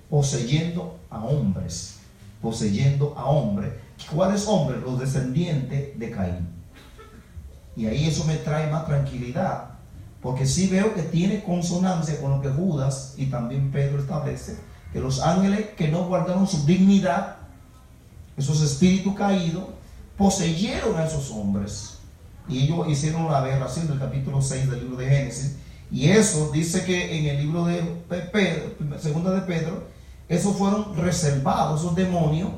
poseyendo a hombres. Poseyendo a hombres. ¿Cuáles hombres? Los descendientes de Caín. Y ahí eso me trae más tranquilidad, porque sí veo que tiene consonancia con lo que Judas y también Pedro establece, que los ángeles que no guardaron su dignidad, esos espíritus caídos, poseyeron a esos hombres. Y ellos hicieron la aberración del capítulo 6 del libro de Génesis. Y eso dice que en el libro de Pedro, segunda de Pedro, esos fueron reservados, esos demonios,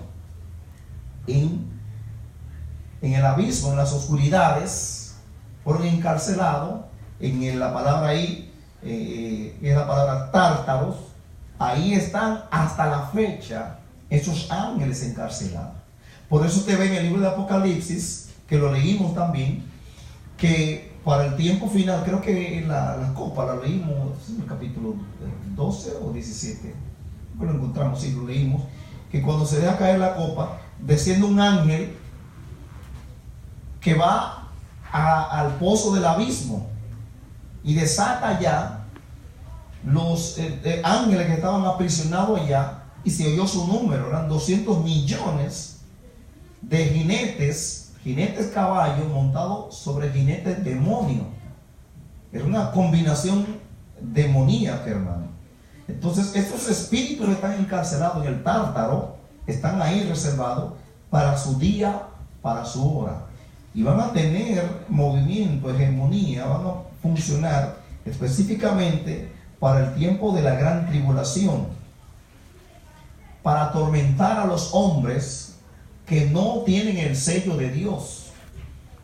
en el abismo, en las oscuridades, fueron encarcelados. En la palabra ahí, es la palabra tártaros. Ahí están hasta la fecha esos ángeles encarcelados. Por eso usted ve en el libro de Apocalipsis, que lo leímos también, que para el tiempo final, creo que en la copa la leímos en el capítulo 12 o 17, lo encontramos, sí, lo leímos, que cuando se deja caer la copa, desciende un ángel que va al pozo del abismo y desata ya los ángeles que estaban aprisionados allá, y se oyó su número, eran 200 millones de jinetes caballos montados sobre jinetes demonios. Era una combinación demoníaca, hermano. Entonces estos espíritus que están encarcelados en el Tártaro están ahí reservados para su día, para su hora, y van a tener movimiento, hegemonía, van a funcionar específicamente para el tiempo de la gran tribulación, para atormentar a los hombres que no tienen el sello de Dios,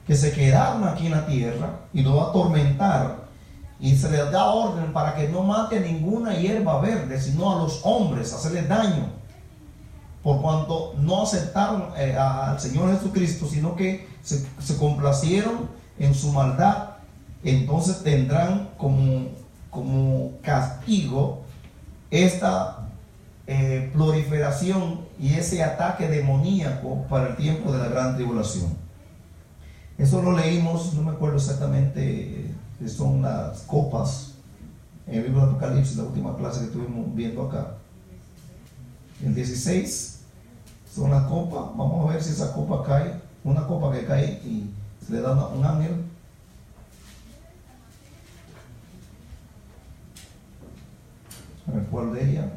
que se quedaron aquí en la tierra, y lo va a atormentar, y se les da orden para que no mate ninguna hierba verde, sino a los hombres, hacerles daño, por cuanto no aceptaron al Señor Jesucristo, sino que se complacieron en su maldad. Entonces tendrán como castigo esta proliferación y ese ataque demoníaco para el tiempo de la gran tribulación. Eso lo leímos, no me acuerdo exactamente, son las copas en el libro de Apocalipsis, la última clase que estuvimos viendo acá. El 16 son las copas. Vamos a ver si esa copa cae, una copa que cae y se le da a un ángel. A ver cuál de ella.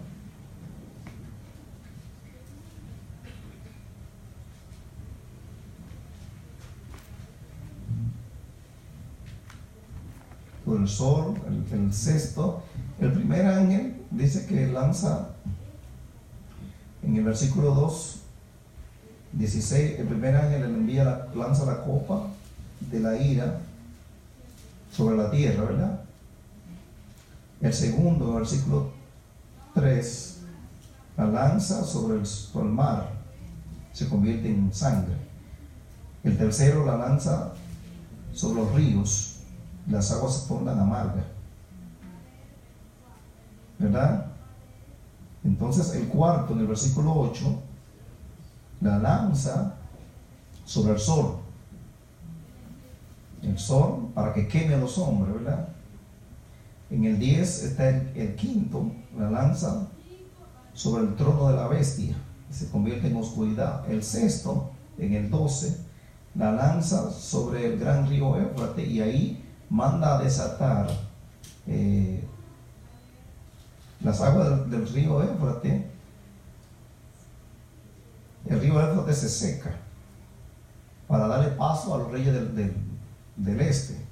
Por el sol, el sexto. El primer ángel dice que lanza, en el versículo 2, 16, el primer ángel lanza la copa de la ira sobre la tierra, ¿verdad? El segundo, en el versículo 3, la lanza sobre el mar, se convierte en sangre. El tercero la lanza sobre los ríos, las aguas se tornan amargas, ¿verdad? Entonces el cuarto, en el versículo 8, la lanza sobre el sol para que queme a los hombres, ¿verdad? En el 10 está el quinto, la lanza sobre el trono de la bestia, y se convierte en oscuridad. El sexto, en el 12, la lanza sobre el gran río Éufrates, y ahí manda a desatar las aguas del río Éufrates. El río Éufrates se seca para darle paso a los reyes del este.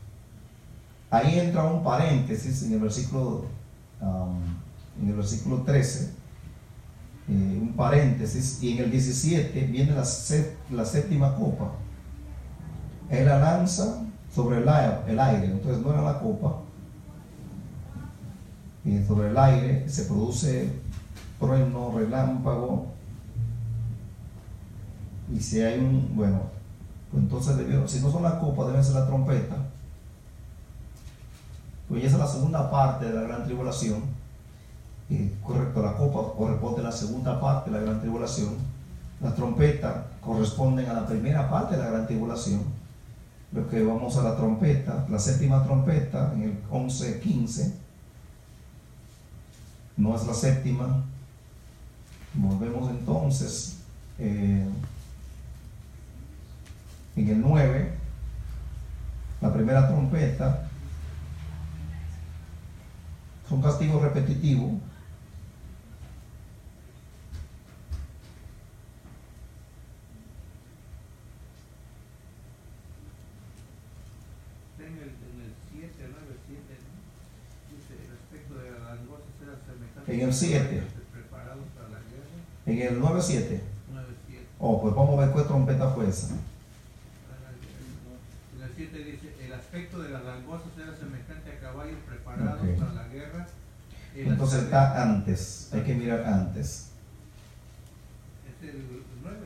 Ahí entra un paréntesis en el versículo 13, un paréntesis, y en el 17 viene la séptima copa. Él la lanza sobre el aire, entonces no era la copa, y sobre el aire se produce trueno, relámpago, y si hay pues entonces si no son la copa, debe ser la trompeta. Pues esa es la segunda parte de la gran tribulación. Correcto, la copa corresponde a la segunda parte de la gran tribulación. Las trompetas corresponden a la primera parte de la gran tribulación. Lo que vamos a la trompeta, la séptima trompeta, en el 11:15, no es la séptima, Volvemos entonces en el 9, la primera trompeta. Es un castigo repetitivo. En el 7, 9, 7, dice el aspecto de las langostas era semejante En el 7. preparados para la guerra. En el 9:7. 9, 7. Oh, pues vamos a ver cuál trompeta fue esa. En el 7 dice, el aspecto de las langostas era semejante a caballos preparados Ok. para la guerra. Entonces está antes, hay que mirar antes. Es el 9,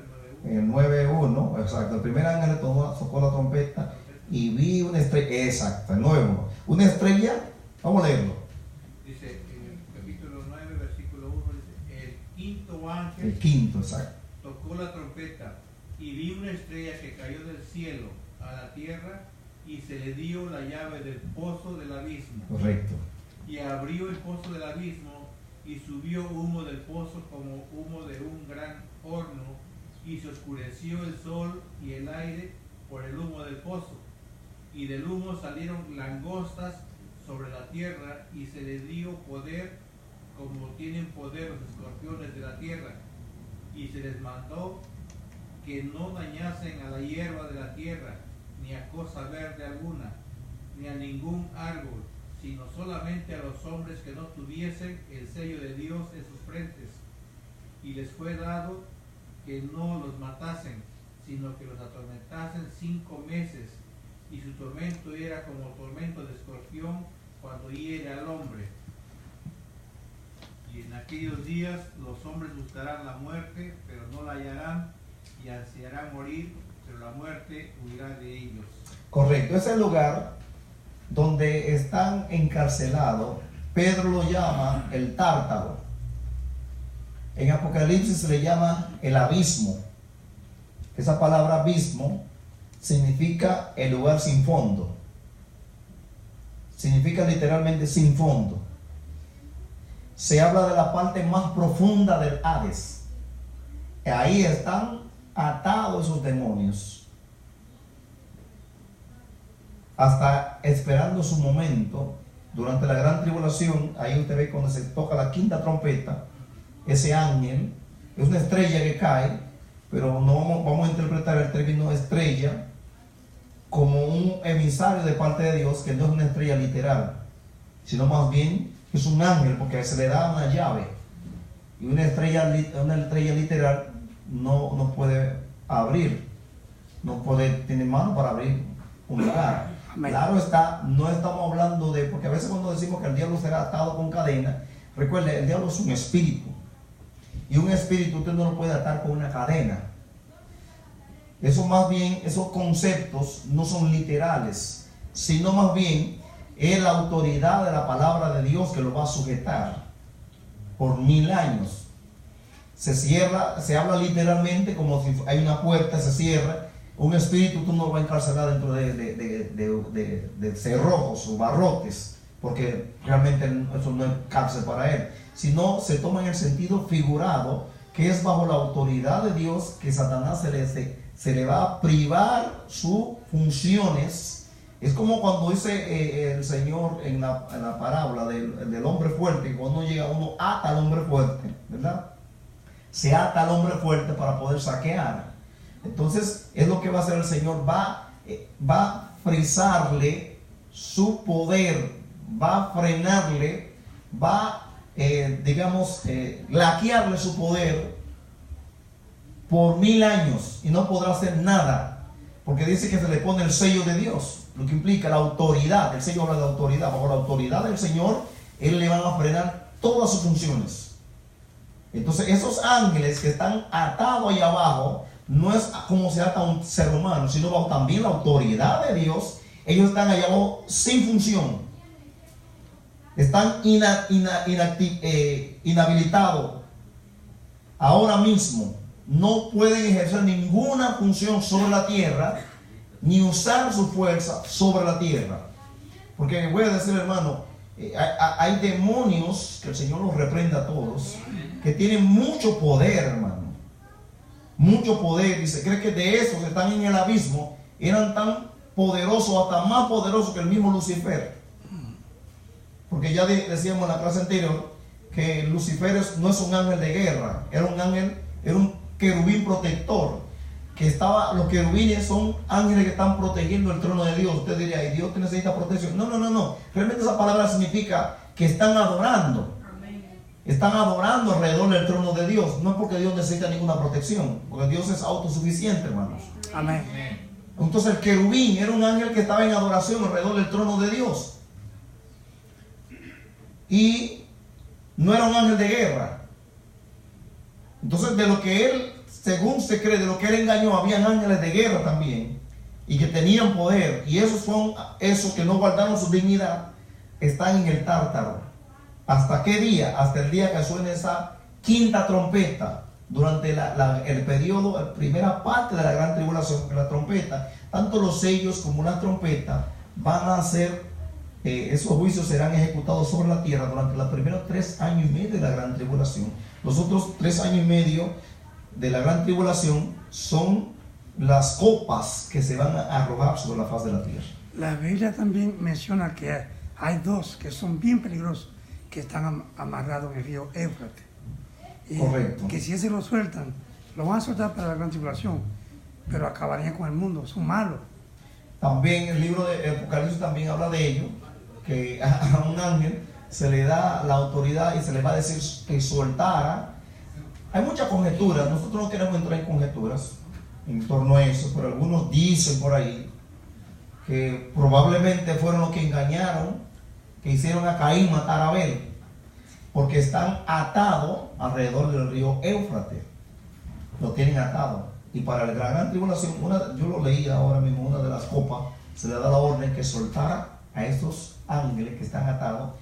En el 9:1, exacto, el primer ángel tocó la trompeta y vi una estrella, exacto, el 9:1. Una estrella, vamos a leerlo. Dice en el capítulo 9, versículo 1, dice, el quinto ángel El quinto, exacto. tocó la trompeta y vi una estrella que cayó del cielo a la tierra y se le dio la llave del pozo del abismo. Correcto. Y abrió el pozo del abismo y subió humo del pozo como humo de un gran horno y se oscureció el sol y el aire por el humo del pozo. Y del humo salieron langostas sobre la tierra y se les dio poder como tienen poder los escorpiones de la tierra. Y se les mandó que no dañasen a la hierba de la tierra, ni a cosa verde alguna, ni a ningún árbol, sino solamente a los hombres que no tuviesen el sello de Dios en sus frentes. Y les fue dado que no los matasen, sino que los atormentasen 5 meses, y su tormento era como tormento de escorpión cuando hiere al hombre. Y en aquellos días los hombres buscarán la muerte, pero no la hallarán, y ansiarán morir, pero la muerte huirá de ellos. Correcto, es el lugar donde están encarcelados. Pedro lo llama el Tártaro. En Apocalipsis se le llama el abismo. Esa palabra abismo significa el lugar sin fondo. Significa literalmente sin fondo. Se habla de la parte más profunda del Hades. Ahí están atados esos demonios, hasta esperando su momento. Durante la gran tribulación, ahí usted ve cuando se toca la quinta trompeta, ese ángel es una estrella que cae, pero no vamos a interpretar el término estrella como un emisario de parte de Dios, que no es una estrella literal, sino más bien es un ángel, porque se le da una llave, y una estrella literal no puede abrir, no puede tener mano para abrir un lugar. Claro está, no estamos hablando de, porque a veces cuando decimos que el diablo será atado con cadena, recuerde, el diablo es un espíritu, y un espíritu usted no lo puede atar con una cadena. Eso más bien, esos conceptos no son literales, sino más bien es la autoridad de la palabra de Dios que lo va a sujetar por 1000 años. Se cierra, se habla literalmente como si hay una puerta, se cierra. Un espíritu tú no lo vas a encarcelar dentro de cerrojos o barrotes, porque realmente eso no es cárcel para él, sino se toma en el sentido figurado, que es bajo la autoridad de Dios que Satanás se le va a privar sus funciones. Es como cuando dice el Señor en la parábola del hombre fuerte, que cuando llega uno ata al hombre fuerte, ¿verdad? Se ata al hombre fuerte para poder saquear. Entonces es lo que va a hacer el Señor, va a frisarle su poder, va a frenarle, va laquearle su poder por 1000 años, y no podrá hacer nada, porque dice que se le pone el sello de Dios, lo que implica la autoridad. El sello habla de autoridad. Bajo la autoridad del Señor, Él le va a frenar todas sus funciones. Entonces esos ángeles que están atados ahí abajo, no es como se ata a un ser humano, sino bajo también la autoridad de Dios. Ellos están allá abajo sin función, están inhabilitados ahora mismo, no pueden ejercer ninguna función sobre la tierra, ni usar su fuerza sobre la tierra. Porque voy a decir, hermano, Hay demonios, que el Señor los reprenda a todos, que tienen mucho poder, hermano. Mucho poder. Y se cree que de esos que están en el abismo eran tan poderosos, hasta más poderosos que el mismo Lucifer. Porque ya decíamos en la clase anterior que Lucifer no es un ángel de guerra, era un ángel, era un querubín protector. Los querubines son ángeles que están protegiendo el trono de Dios. Usted diría, ¿y Dios necesita protección? No. Realmente esa palabra significa que están adorando. Están adorando alrededor del trono de Dios. No es porque Dios necesita ninguna protección, porque Dios es autosuficiente, hermanos. Amén. Entonces el querubín era un ángel que estaba en adoración alrededor del trono de Dios. Y no era un ángel de guerra. Entonces de lo que él, según se cree, de lo que él engañó, habían ángeles de guerra también, y que tenían poder, y esos que no guardaron su dignidad, están en el Tártaro. ¿Hasta qué día? Hasta el día que suene esa quinta trompeta, durante el periodo, la primera parte de la gran tribulación. La trompeta, tanto los sellos como la trompeta, van a ser, esos juicios serán ejecutados sobre la tierra durante los primeros 3 años y medio de la gran tribulación. Los otros 3 años y medio de la gran tribulación son las copas que se van a arrojar sobre la faz de la tierra. La Biblia también menciona que hay 2 que son bien peligrosos, que están amarrados en el río Éufrates. Correcto. Que si ese lo sueltan, lo van a soltar para la gran tribulación, pero acabarían con el mundo, son malos. También el libro de Apocalipsis también habla de ello, que a un ángel se le da la autoridad y se le va a decir que soltara. Hay muchas conjeturas, nosotros no queremos entrar en conjeturas en torno a eso, pero algunos dicen por ahí que probablemente fueron los que engañaron, que hicieron a Caín matar a Abel, porque están atados alrededor del río Éufrates, lo tienen atado. Y para la gran tribulación, yo lo leí ahora mismo, una de las copas, se le da la orden que soltara a esos ángeles que están atados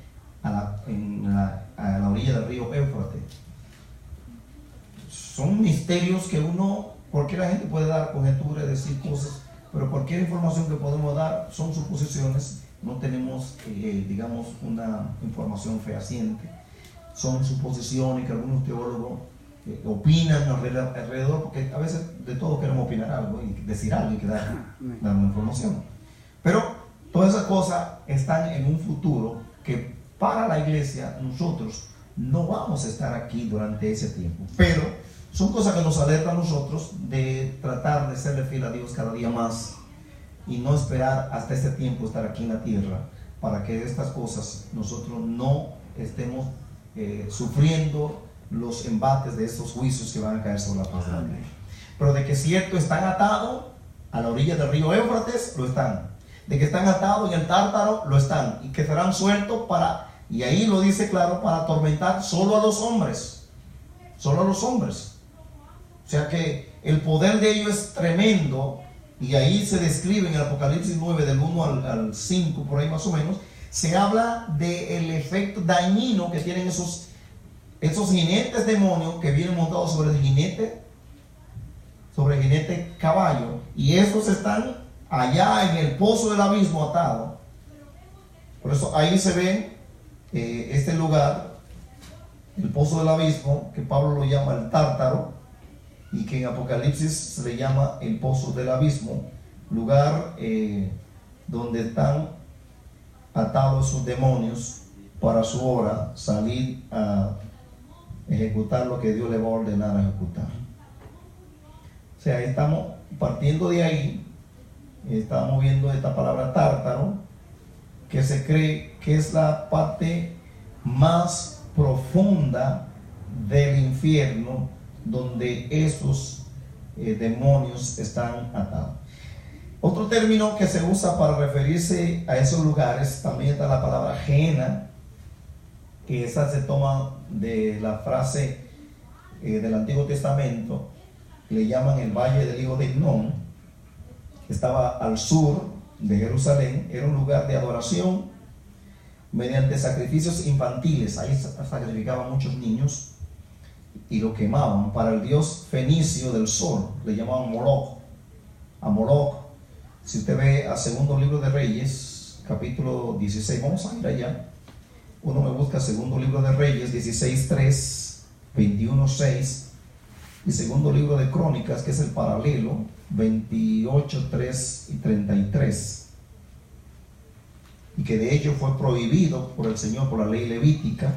a la orilla del río Éufrates. Son misterios que cualquier gente puede dar conjeturas, decir cosas, pero cualquier información que podemos dar son suposiciones. No tenemos, digamos, una información fehaciente. Son suposiciones que algunos teólogos opinan alrededor, porque a veces de todo queremos opinar algo y decir algo y que dar una información. Pero todas esas cosas están en un futuro que para la iglesia nosotros no vamos a estar aquí durante ese tiempo. Pero son cosas que nos alertan a nosotros de tratar de serle fiel a Dios cada día más y no esperar hasta ese tiempo estar aquí en la tierra para que estas cosas nosotros no estemos sufriendo los embates de estos juicios que van a caer sobre la faz de la tierra. Pero de que cierto están atados a la orilla del río Éufrates, lo están. De que están atados en el Tártaro, lo están. Y que serán sueltos y ahí lo dice claro, para atormentar solo a los hombres. Solo a los hombres. O sea que el poder de ellos es tremendo. Y ahí se describe en el Apocalipsis 9, del 1 al 5, por ahí más o menos, se habla del efecto dañino que tienen esos jinetes demonios que vienen montados sobre el jinete caballo, y estos están allá en el pozo del abismo atados. Por eso ahí se ve este lugar, el pozo del abismo, que Pablo lo llama el Tártaro, y que en Apocalipsis se le llama el pozo del abismo, lugar donde están atados sus demonios para su hora salir a ejecutar lo que Dios le va a ordenar a ejecutar. O sea, estamos partiendo de ahí, estamos viendo esta palabra Tártaro, que se cree que es la parte más profunda del infierno, donde esos demonios están atados. Otro término que se usa para referirse a esos lugares, también está la palabra Gehenna, que esa se toma de la frase del Antiguo Testamento, que le llaman el Valle del Hijo de Hinnom, que estaba al sur de Jerusalén. Era un lugar de adoración mediante sacrificios infantiles. Ahí sacrificaban muchos niños y lo quemaban para el dios fenicio del sol, le llamaban Moloch, a Moloch. Si usted ve al segundo libro de Reyes, capítulo 16, vamos a ir allá, uno me busca segundo libro de Reyes 16:3, 21:6 y segundo libro de Crónicas, que es el paralelo, 28:3 y 33, y que de hecho fue prohibido por el Señor por la ley levítica,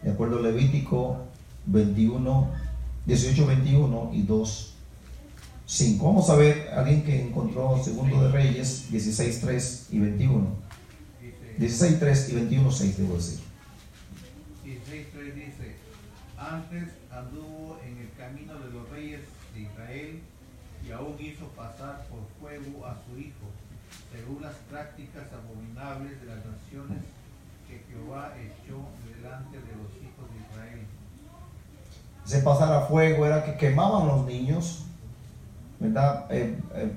de acuerdo a Levítico 18:21 y 2:5. Vamos a ver a alguien que encontró segundo de Reyes 16:3 y 21. 16:3 y 21:6, debo decir. 16:3 dice: antes anduvo en el camino de los reyes de Israel y aún hizo pasar por fuego a su hijo, según las prácticas abominables de las naciones que Jehová echó delante de los hijos de Israel. Ese pasar a fuego era que quemaban los niños, ¿verdad?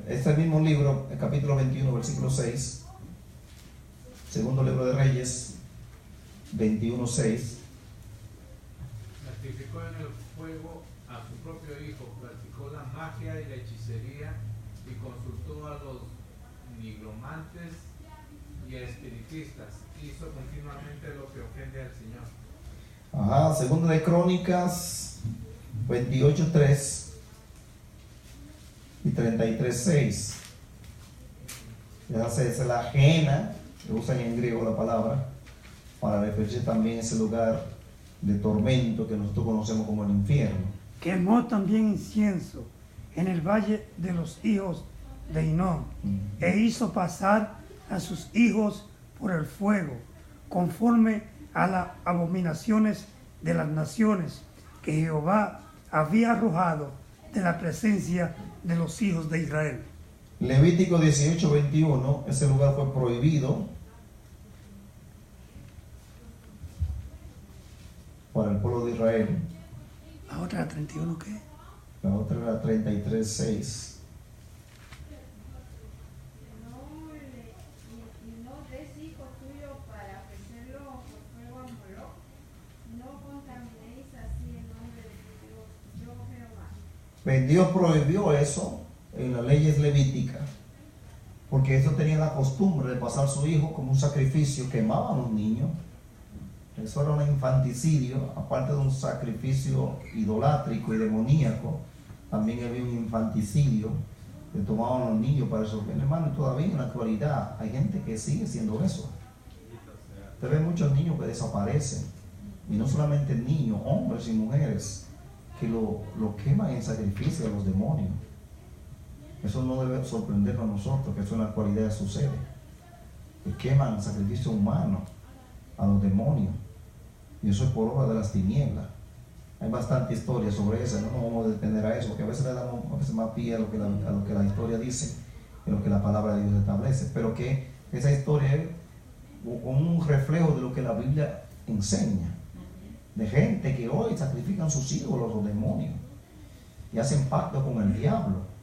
Este mismo libro, el capítulo 21, versículo 6, segundo libro de Reyes 21:6. Sacrificó en el fuego a su propio hijo, practicó la magia y la hechicería y consultó a los nigromantes y a espiritistas. Hizo continuamente lo que ofende al Señor. Ajá, segundo de Crónicas 28:3 y 33:6. Esa es la ajena, que usan en griego la palabra, para referirse también a ese lugar de tormento que nosotros conocemos como el infierno. Quemó también incienso en el valle de los hijos de Hinnom, e hizo pasar a sus hijos por el fuego, conforme a las abominaciones de las naciones que Jehová había arrojado de la presencia de los hijos de Israel. Levítico 18:21, ese lugar fue prohibido para el pueblo de Israel. ¿La otra era 31 qué? La otra era 33:6. No des hijo tuyo para ofrecerlo por fuego a Moloc. No contaminéis así el nombre de Dios, yo Jehová. Dios prohibió eso en las leyes levíticas, porque eso tenía la costumbre de pasar su hijo como un sacrificio, quemaban a los niños. Eso era un infanticidio, aparte de un sacrificio idolátrico y demoníaco, también había un infanticidio que tomaban a los niños para eso. Bien, hermano, todavía en la actualidad hay gente que sigue haciendo eso. Usted ve muchos niños que desaparecen, y no solamente niños, hombres y mujeres, que lo queman en sacrificio a los demonios. Eso no debe sorprendernos a nosotros, que eso en la actualidad sucede. Que queman sacrificio humano a los demonios, y eso es por obra de las tinieblas. Hay bastante historia sobre eso, no nos vamos a detener a eso, porque a veces le damos más pie a lo que la historia dice, que lo que la palabra de Dios establece, pero que esa historia es un reflejo de lo que la Biblia enseña, de gente que hoy sacrifican sus ídolos, los demonios, y hacen pacto con el diablo,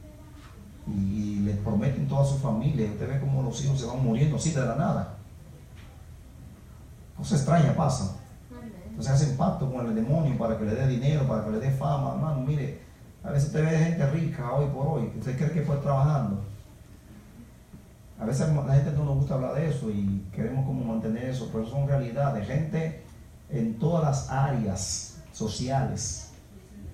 y les prometen toda su familia. Usted ve cómo los hijos se van muriendo así de la nada. Cosas extrañas pasan. Entonces hacen pacto con el demonio para que le dé dinero, para que le dé fama. Hermano, mire, a veces usted ve gente rica hoy por hoy, que usted cree que fue trabajando. A veces la gente no nos gusta hablar de eso y queremos como mantener eso, pero son realidades. Gente en todas las áreas sociales,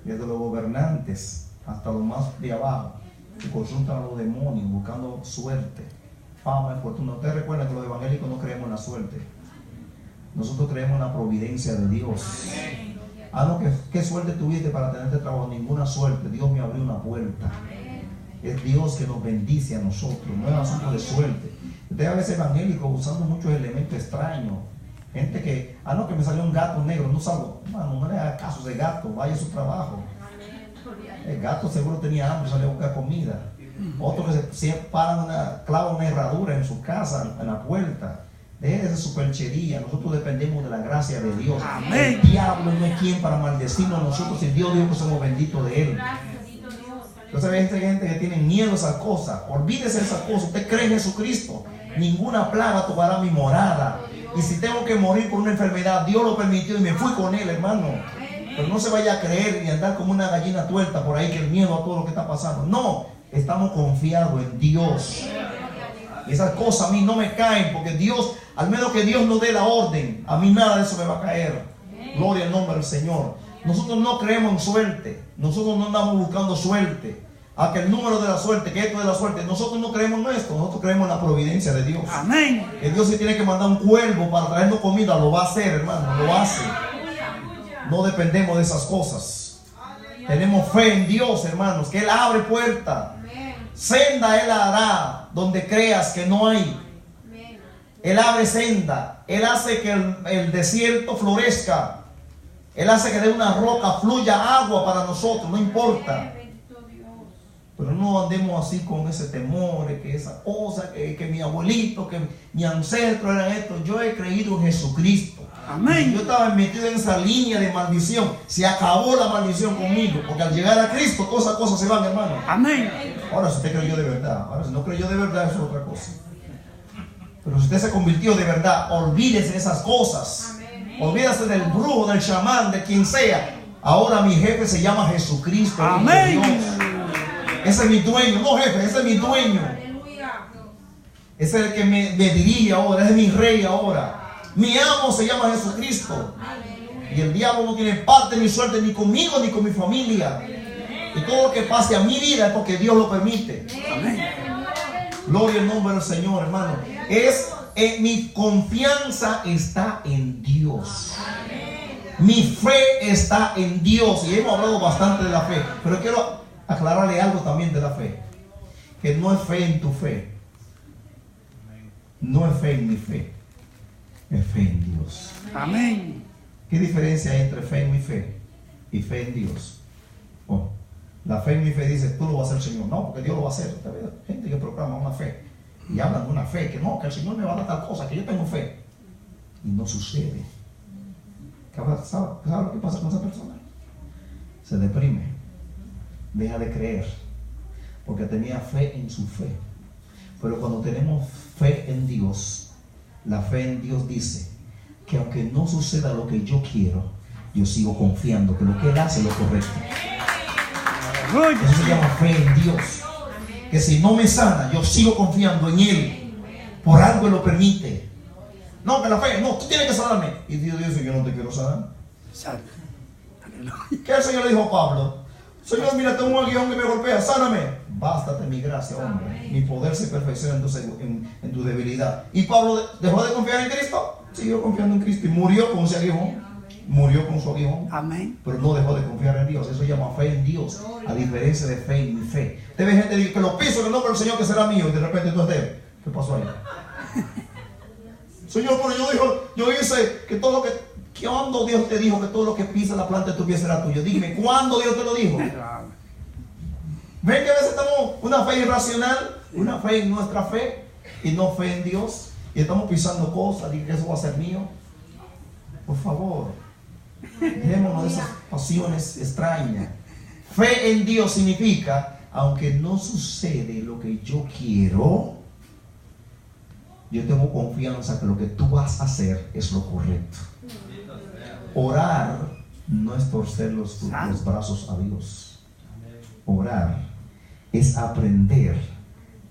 desde los gobernantes hasta los más de abajo, que consultan a los demonios buscando suerte, fama y fortuna. Ustedes recuerdan que los evangélicos no creemos en la suerte. Nosotros creemos en la providencia de Dios. Ah, no, ¿qué suerte tuviste para tener este trabajo? Ninguna suerte. Dios me abrió una puerta. Es Dios que nos bendice a nosotros, no es asunto de suerte. Ustedes a veces evangélicos usando muchos elementos extraños. Gente que, no, que me salió un gato negro, no salgo. No le haga caso a ese gato, vaya a su trabajo. El gato seguro tenía hambre, salió a buscar comida. Otros que se clavan una herradura en su casa, en la puerta. Deje esa superchería. Nosotros dependemos de la gracia de Dios. Amén. El diablo no es quien para maldecirnos a nosotros, si Dios dijo que somos benditos de Él. Entonces hay gente que tiene miedo a esas cosas. Olvídese de esas cosas. Usted cree en Jesucristo. Ninguna plaga tocará mi morada. Y si tengo que morir por una enfermedad, Dios lo permitió y me fui con Él, hermano. Pero no se vaya a creer ni andar como una gallina tuerta por ahí, que el miedo a todo lo que está pasando. No, estamos confiados en Dios. Y esas cosas a mí no me caen, porque Dios, al menos que Dios nos dé la orden, a mí nada de eso me va a caer. Gloria al nombre del Señor. Nosotros no creemos en suerte. Nosotros no andamos buscando suerte. A que el número de la suerte, que esto de la suerte. Nosotros no creemos en esto. Nosotros creemos en la providencia de Dios. Amén. Que Dios, si tiene que mandar un cuervo para traernos comida, lo va a hacer, hermano. Lo hace. No dependemos de esas cosas. Tenemos fe en Dios, hermanos. Que Él abre puerta. Senda Él hará donde creas que no hay. Él abre senda. Él hace que el desierto florezca. Él hace que de una roca fluya agua para nosotros. No importa. Pero no andemos así con ese temor, que esa cosa, que mi abuelito, que mi ancestro era esto. Yo he creído en Jesucristo. Amén. Yo estaba metido en esa línea de maldición. Se acabó la maldición conmigo. Porque al llegar a Cristo, todas esas cosas se van, hermano. Amén. Ahora, si usted creyó de verdad. Ahora, si no creyó de verdad, eso es otra cosa. Pero si usted se convirtió de verdad, olvídese de esas cosas. Olvídese del brujo, del chamán, de quien sea. Ahora mi jefe se llama Jesucristo. Amén. Ese es mi dueño. No, jefe, ese es mi dueño. Ese es el que me dirige ahora. Ese es mi rey ahora. Mi amo se llama Jesucristo. Y el diablo no tiene parte ni suerte ni conmigo ni con mi familia. Y todo lo que pase a mi vida es porque Dios lo permite. Amén. Gloria al nombre del Señor, hermano. Mi confianza está en Dios. Mi fe está en Dios. Y hemos hablado bastante de la fe. Pero quiero aclararle algo también de la fe. Que no es fe en tu fe. No es fe en mi fe. Es fe en Dios. Amén. ¿Qué diferencia hay entre fe en mi fe y fe en Dios? Oh, la fe en mi fe dice, tú lo vas a hacer, Señor. No, porque Dios lo va a hacer. Hay gente que proclama una fe y hablan de una fe, que no, que el Señor me va a dar tal cosa, que yo tengo fe. Y no sucede. ¿Sabe lo que pasa con esa persona? Se deprime. Deja de creer. Porque tenía fe en su fe. Pero cuando tenemos fe en Dios, la fe en Dios dice que aunque no suceda lo que yo quiero, yo sigo confiando que lo que Él hace es lo correcto. Eso se llama fe en Dios. Que si no me sana, yo sigo confiando en Él. Por algo Él lo permite. No, que la fe, no, tú tienes que sanarme. Y Dios dice, yo no te quiero sanar. ¿Qué el Señor le dijo a Pablo? Señor, mira, tengo un aguijón que me golpea, sáname. Bástate mi gracia, hombre. Mi poder se perfecciona en tu debilidad. ¿Y Pablo dejó de confiar en Cristo? Siguió confiando en Cristo y murió con ese aguijón. Murió con su aguijón. Amén. Pero no dejó de confiar en Dios. Eso se llama fe en Dios. A diferencia de fe en mi fe. Usted ve gente que dice que lo piso en el nombre del Señor que será mío. Y de repente tú es de Él. ¿Qué pasó ahí? Señor, pero yo hice que todo lo que... ¿Cuándo Dios te dijo que todo lo que pisa la planta de tu pie será tuyo? Dime, ¿cuándo Dios te lo dijo? Ven que a veces tenemos una fe irracional, una fe en nuestra fe y no fe en Dios. Y estamos pisando cosas y que eso va a ser mío. Por favor, dejémonos de esas pasiones extrañas. Fe en Dios significa, aunque no sucede lo que yo quiero, yo tengo confianza que lo que tú vas a hacer es lo correcto. Orar no es torcer los brazos a Dios. Orar es aprender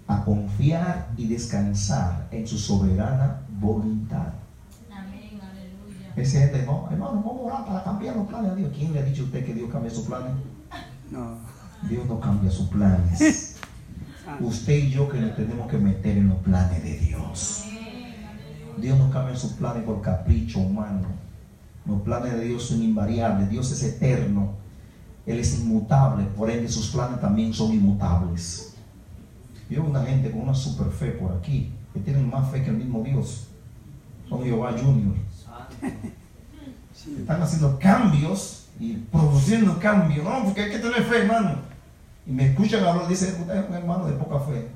a confiar y descansar en su soberana voluntad. Amén, aleluya. Esa gente, no, hermano, vamos a orar para cambiar los planes de Dios. ¿Quién le ha dicho a usted que Dios cambia sus planes? No. Dios no cambia sus planes. Usted y yo que nos tenemos que meter en los planes de Dios. Dios no cambia sus planes por capricho humano. Los planes de Dios son invariables. Dios es eterno. Él es inmutable. Por ende sus planes también son inmutables. Yo veo una gente con una super fe por aquí, que tienen más fe que el mismo Dios. Son Jehová Junior. Están haciendo cambios y produciendo cambios. No, porque hay que tener fe, hermano. Y me escuchan hablar, dicen, usted es un hermano de poca fe.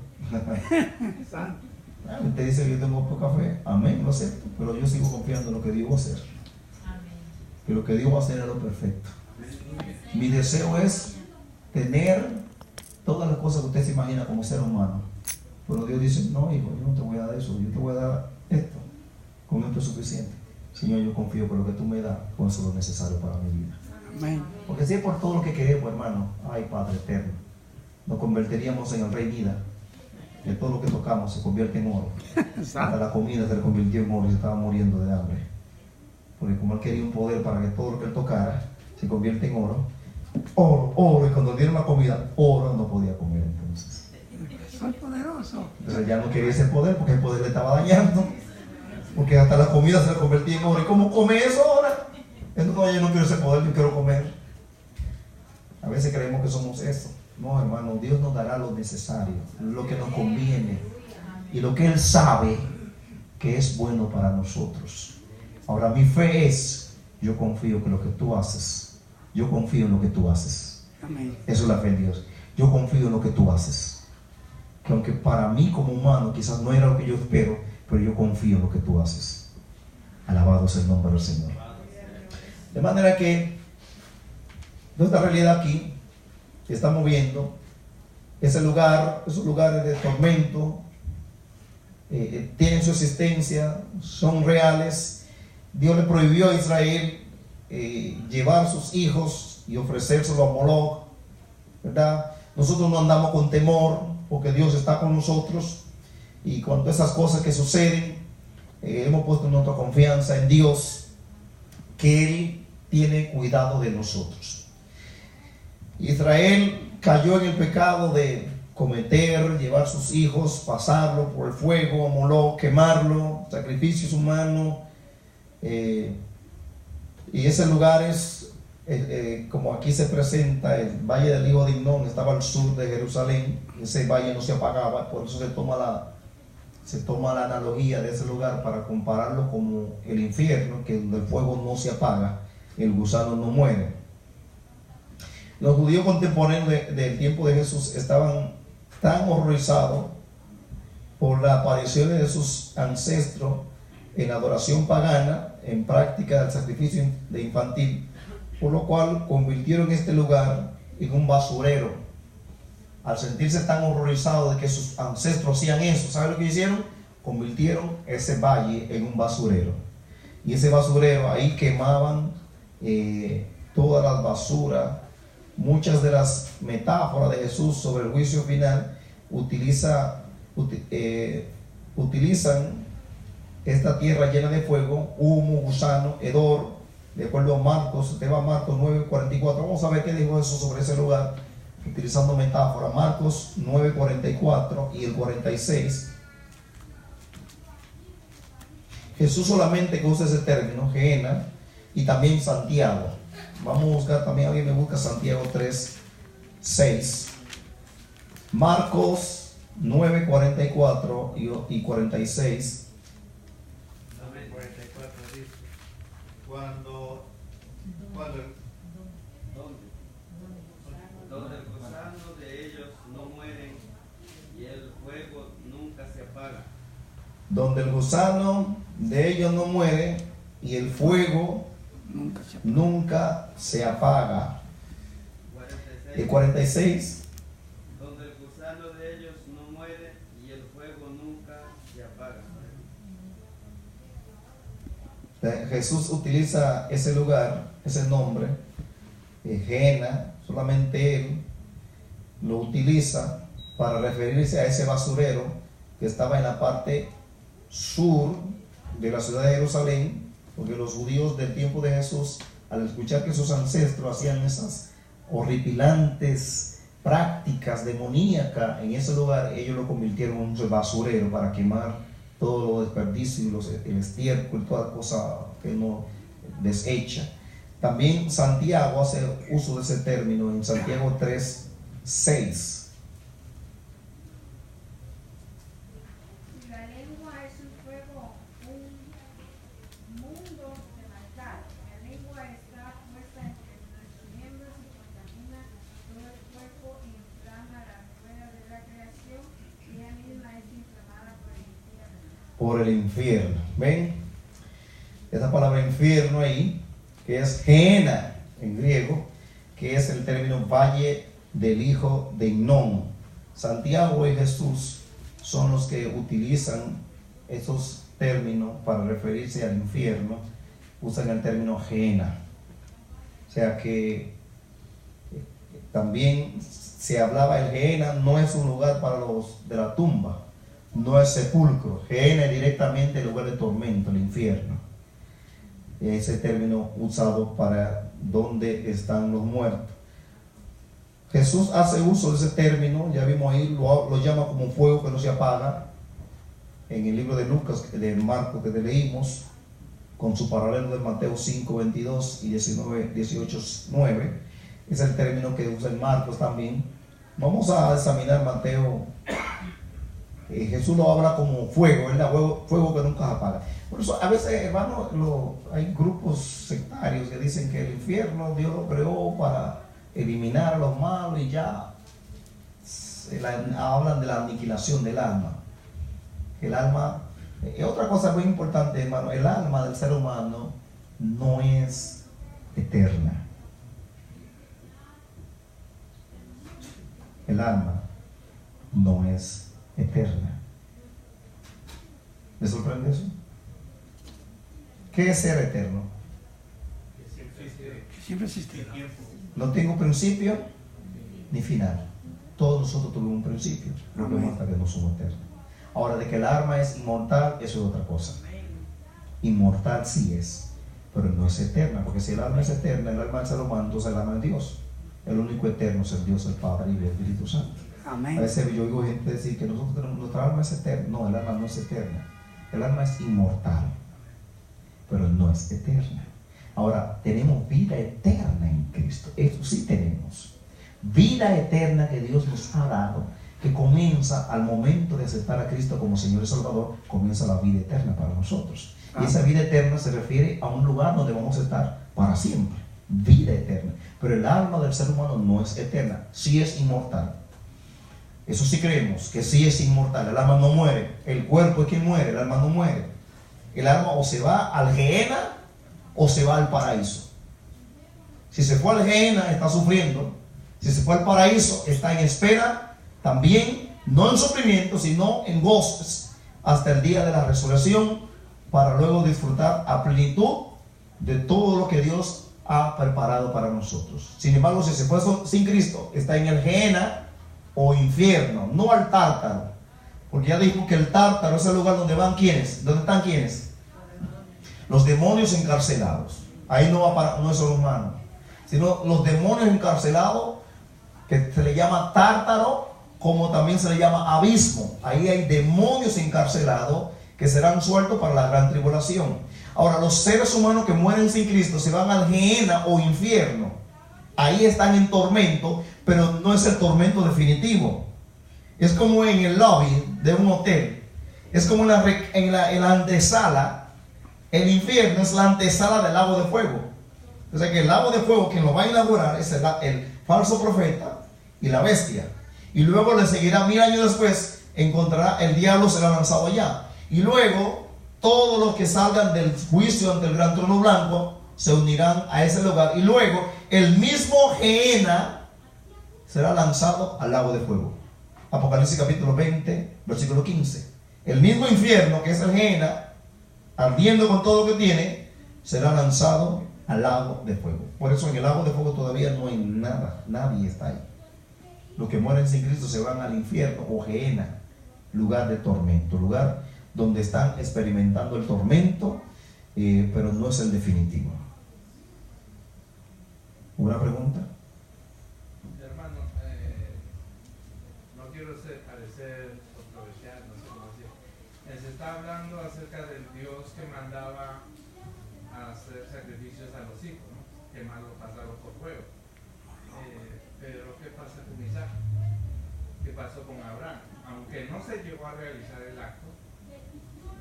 Usted dice que yo tengo poca fe. Amén, lo acepto. Pero yo sigo confiando en lo que Dios va a hacer. Que lo que Dios va a hacer es lo perfecto. Mi deseo es tener todas las cosas que usted se imagina como ser humano. Pero Dios dice, no, hijo, yo no te voy a dar eso. Yo te voy a dar esto. Con esto es suficiente. Señor, yo confío que lo que tú me das, con eso es lo necesario para mi vida. Amén. Porque si es por todo lo que queremos, hermano, ay Padre eterno, nos convertiríamos en el Rey Mida. que todo lo que tocamos se convierte en oro. Hasta Exacto. la comida se le convirtió en oro y se estaba muriendo de hambre. Porque como él quería un poder para que todo lo que él tocara se convierte en oro, oro, oro, y cuando dieron la comida, oro, no podía comer entonces. Soy poderoso. Entonces ya no quería ese poder porque el poder le estaba dañando. Porque hasta la comida se le convertía en oro. ¿Y cómo come eso ahora? Entonces, no, yo no quiero ese poder, yo quiero comer. A veces creemos que somos eso. No, hermano, Dios nos dará lo necesario, lo que nos conviene y lo que Él sabe que es bueno para nosotros. Ahora, mi fe es, yo confío que lo que tú haces, yo confío en lo que tú haces. Amén. Eso es la fe en Dios. Yo confío en lo que tú haces. Que aunque para mí como humano quizás no era lo que yo espero, pero yo confío en lo que tú haces. Alabado sea el nombre del Señor. De manera que nuestra realidad aquí que estamos viendo, ese lugar, esos lugares de tormento, tienen su existencia, son reales. Dios le prohibió a Israel llevar sus hijos y ofrecérselo a Moloch, ¿verdad? Nosotros no andamos con temor porque Dios está con nosotros, y cuando esas cosas que suceden, hemos puesto nuestra confianza en Dios, que Él tiene cuidado de nosotros. Israel cayó en el pecado de cometer, llevar sus hijos, pasarlo por el fuego, a Moloch, quemarlo, sacrificios humanos, y ese lugar es como aquí se presenta, el valle del hijo de Hinnom estaba al sur de Jerusalén. Ese valle no se apagaba, por eso se toma la analogía de ese lugar para compararlo como el infierno, que donde el fuego no se apaga, el gusano no muere. Los judíos contemporáneos del tiempo de Jesús estaban tan horrorizados por la aparición de sus ancestros en adoración pagana, en práctica del sacrificio de infantil, por lo cual convirtieron este lugar en un basurero. Al sentirse tan horrorizados de que sus ancestros hacían eso, ¿saben lo que hicieron? Convirtieron ese valle en un basurero. Y ese basurero, ahí quemaban todas las basuras. Muchas de las metáforas de Jesús sobre el juicio final utilizan esta tierra llena de fuego, humo, gusano, hedor. De acuerdo a Marcos, te va Marcos 9:44. Vamos a ver qué dijo Jesús sobre ese lugar, utilizando metáfora. Marcos 9:44 y el 46. Jesús solamente que usa ese término, Gehenna, y también Santiago. Vamos a buscar también, alguien me busca Santiago 3:6. Marcos 9:44 y 46. Amén. 44 dice: donde el gusano de ellos no mueren y el fuego nunca se apaga. Donde el gusano de ellos no muere y el fuego nunca se apaga. 46. El 46. Donde el gusano de ellos no muere y el fuego nunca se apaga. Jesús utiliza ese lugar, ese nombre, Gehenna, solamente Él lo utiliza para referirse a ese basurero que estaba en la parte sur de la ciudad de Jerusalén, porque los judíos del tiempo de Jesús, al escuchar que sus ancestros hacían esas horripilantes prácticas demoníacas en ese lugar, ellos lo convirtieron en un basurero para quemar todo lo desperdicio, el estiércol y toda cosa que no desecha. También Santiago hace uso de ese término en Santiago 3:6. La lengua es un fuego, un mundo de maldad. La lengua está puesta entre nuestros miembros y contamina todo el cuerpo y inflama la rueda de la creación, y ella misma es inflamada por el infierno. Por el infierno. ¿Ven? Esa palabra infierno ahí, que es Gehenna en griego, que es el término valle del hijo de Hinnom. Santiago y Jesús son los que utilizan esos términos para referirse al infierno, usan el término Gehenna. O sea que también se hablaba el Gehenna, no es un lugar para los de la tumba, no es sepulcro. Gehenna es directamente el lugar de tormento, el infierno. Ese término usado para donde están los muertos. Jesús hace uso de ese término, ya vimos ahí, lo llama como fuego que no se apaga. En el libro de Lucas, de Marcos que leímos, con su paralelo de Mateo 5, 22 y 19, 18, 9, es el término que usa en Marcos también. Vamos a examinar Mateo. Jesús lo habla como fuego, ¿verdad? Fuego que nunca se apaga. Por eso a veces, hermanos, hay grupos sectarios que dicen que el infierno Dios lo creó para eliminar a los malos y ya hablan de la aniquilación del alma. El alma, otra cosa muy importante, hermano, el alma del ser humano no es eterna. El alma no es eterna. ¿Le sorprende eso? ¿Qué es ser eterno? Que siempre existirá. No tengo principio ni final. Todos nosotros tuvimos un principio, lo que muestra que no somos eternos. Ahora, de que el alma es inmortal, eso es otra cosa. Inmortal sí es, pero no es eterna, porque si el alma es eterna, el alma del ser humano, entonces el alma es Dios. El único eterno es el Dios, el Padre y el Espíritu Santo. Amén. A veces yo oigo gente decir que nosotros tenemos, nuestra alma es eterna. No, el alma no es eterna. El alma es inmortal, pero no es eterna. Ahora, tenemos vida eterna en Cristo. Eso sí tenemos. Vida eterna que Dios nos ha dado, que comienza al momento de aceptar a Cristo como Señor y Salvador, comienza la vida eterna para nosotros. Y esa vida eterna se refiere a un lugar donde vamos a estar para siempre. Vida eterna. Pero el alma del ser humano no es eterna, sí es inmortal. Eso sí creemos, que sí es inmortal. El alma no muere. El cuerpo es quien muere, el alma no muere. El alma o se va al Gehenna o se va al paraíso. Si se fue al Gehenna, está sufriendo. Si se fue al paraíso, está en espera también, no en sufrimiento, sino en gozos, hasta el día de la resurrección, para luego disfrutar a plenitud de todo lo que Dios ha preparado para nosotros. Sin embargo, si se fue sin Cristo, está en el Gehenna o infierno, no al Tártaro, porque ya dijimos que el Tártaro es el lugar donde van ¿quiénes? ¿Dónde están quiénes? Los demonios encarcelados. Ahí no es solo humano, sino los demonios encarcelados, que se le llama Tártaro, como también se le llama abismo. Ahí hay demonios encarcelados que serán sueltos para la gran tribulación. Ahora, los seres humanos que mueren sin Cristo se van al Gehenna o infierno. Ahí están en tormento, pero no es el tormento definitivo. Es como en el lobby de un hotel. Es como en la antesala. El infierno es la antesala del lago de fuego. O sea que el lago de fuego, quien lo va a inaugurar es el falso profeta y la bestia. Y luego le seguirá 1000 años después, encontrará, el diablo será lanzado allá. Y luego todos los que salgan del juicio ante el gran trono blanco se unirán a ese lugar. Y luego el mismo Gehenna será lanzado al lago de fuego. Apocalipsis capítulo 20, versículo 15. El mismo infierno, que es el Gehenna, ardiendo con todo lo que tiene, será lanzado al lago de fuego. Por eso en el lago de fuego todavía no hay nada, nadie está ahí. Los que mueren sin Cristo se van al infierno o Gehenna, lugar de tormento, lugar donde están experimentando el tormento, pero no es el definitivo. ¿Una pregunta? Hermano, no quiero parecer controversial, no sé cómo decir. Se está hablando acerca del Dios que mandaba a hacer sacrificios a los hijos, ¿no? Quemarlos, pasarlos por fuego. Pero ¿qué pasa con Isaac? ¿Qué pasó con Abraham? Aunque no se llegó a realizar el acto,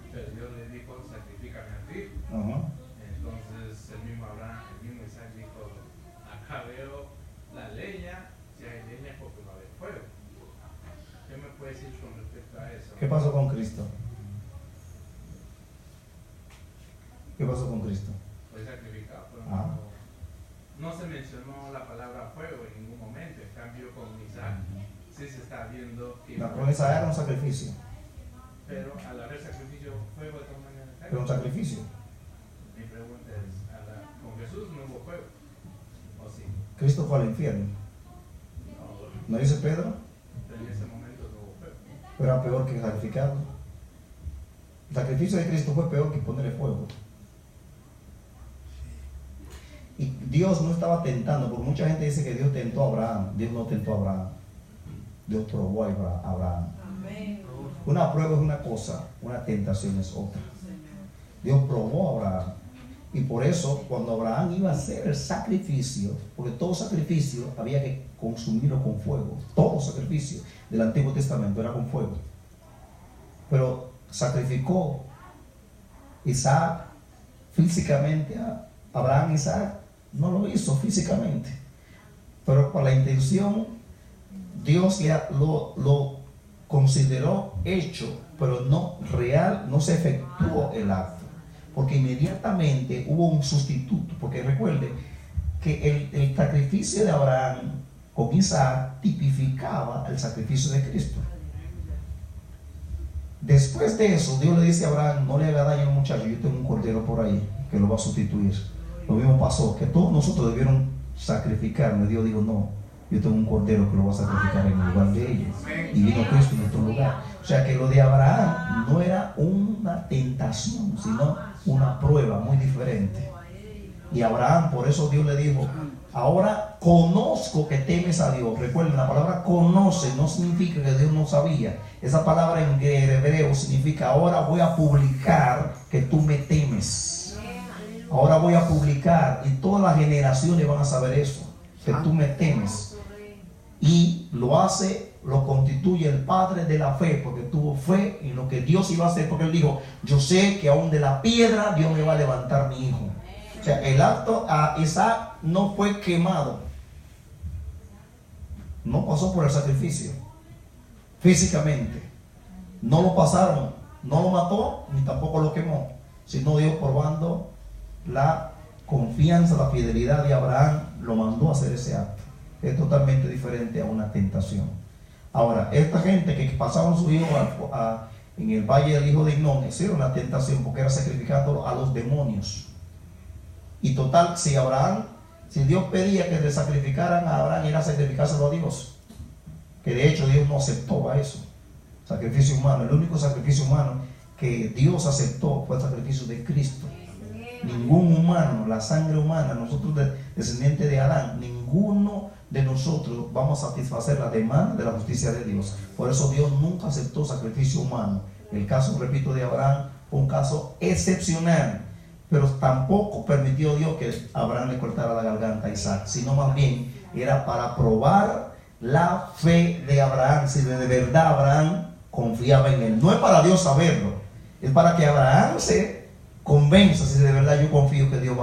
pero Dios le dijo, sacrifícame a ti. Entonces el mismo Abraham, el mismo Isaac dijo, acá veo la leña, si hay leña porque va a haber fuego. ¿Qué me puede decir con respecto a eso? ¿Qué pasó con Cristo? ¿Qué pasó con Cristo? Fue sacrificado, pero no se mencionó la palabra fuego en ningún momento. En cambio con Isaac sí se está viendo que Con Isaac era un sacrificio. Pero al haber sacrificio, fuego de todas maneras. Era un sacrificio. Mi pregunta es, con Jesús no hubo fuego, ¿o sí? Cristo fue al infierno. No, ¿No dice Pedro? En ese momento no hubo fuego. Pero era peor que sacrificarlo. El sacrificio de Cristo fue peor que ponerle fuego. Y Dios no estaba tentando, porque mucha gente dice que Dios tentó a Abraham. Dios no tentó a Abraham. Dios probó a Abraham. Una prueba es una cosa, una tentación es otra. Dios probó a Abraham. Y por eso, cuando Abraham iba a hacer el sacrificio, porque todo sacrificio había que consumirlo con fuego. Todo sacrificio del Antiguo Testamento era con fuego. Pero sacrificó Isaac físicamente a Abraham. Isaac no lo hizo físicamente, pero con la intención Dios ya lo consideró hecho, pero no real, no se efectuó el acto, porque inmediatamente hubo un sustituto. Porque recuerde que el sacrificio de Abraham con Isaac tipificaba el sacrificio de Cristo. Después de eso, Dios le dice a Abraham: no le haga daño al muchacho, yo tengo un cordero por ahí que lo va a sustituir. Lo mismo pasó, que todos nosotros debieron sacrificarme. Dios dijo: no, yo tengo un cordero que lo va a sacrificar en lugar de ellos. Y vino Cristo en nuestro lugar. O sea que lo de Abraham no era una tentación, sino una prueba muy diferente. Y Abraham, por eso Dios le dijo: ahora conozco que temes a Dios. Recuerden, la palabra conoce no significa que Dios no sabía. Esa palabra en hebreo significa: ahora voy a publicar que tú me temes. Ahora voy a publicar, y todas las generaciones van a saber eso, que tú me temes. Y lo hace, lo constituye el padre de la fe, porque tuvo fe en lo que Dios iba a hacer. Porque él dijo: yo sé que aún de la piedra Dios me va a levantar mi hijo. O sea, el acto a Isaac no fue quemado, no pasó por el sacrificio físicamente, no lo pasaron, no lo mató ni tampoco lo quemó, sino Dios, probando la confianza, la fidelidad de Abraham, lo mandó a hacer ese acto. Es totalmente diferente a una tentación. Ahora, esta gente que pasaban su hijo en el valle del hijo de Hinnom, esa era una tentación, porque era sacrificándolo a los demonios. Y total, si Dios pedía que le sacrificaran a Abraham, era sacrificárselo a Dios, que de hecho Dios no aceptó a eso. Sacrificio humano, el único sacrificio humano que Dios aceptó fue el sacrificio de Cristo. Ningún humano, la sangre humana, nosotros descendientes de Adán, ninguno de nosotros vamos a satisfacer la demanda de la justicia de Dios. Por eso Dios nunca aceptó sacrificio humano. El caso, repito, de Abraham fue un caso excepcional, pero tampoco permitió Dios que Abraham le cortara la garganta a Isaac, sino más bien era para probar la fe de Abraham, si de verdad Abraham confiaba en él. No es para Dios saberlo, es para que Abraham se convenza si de verdad yo confío que Dios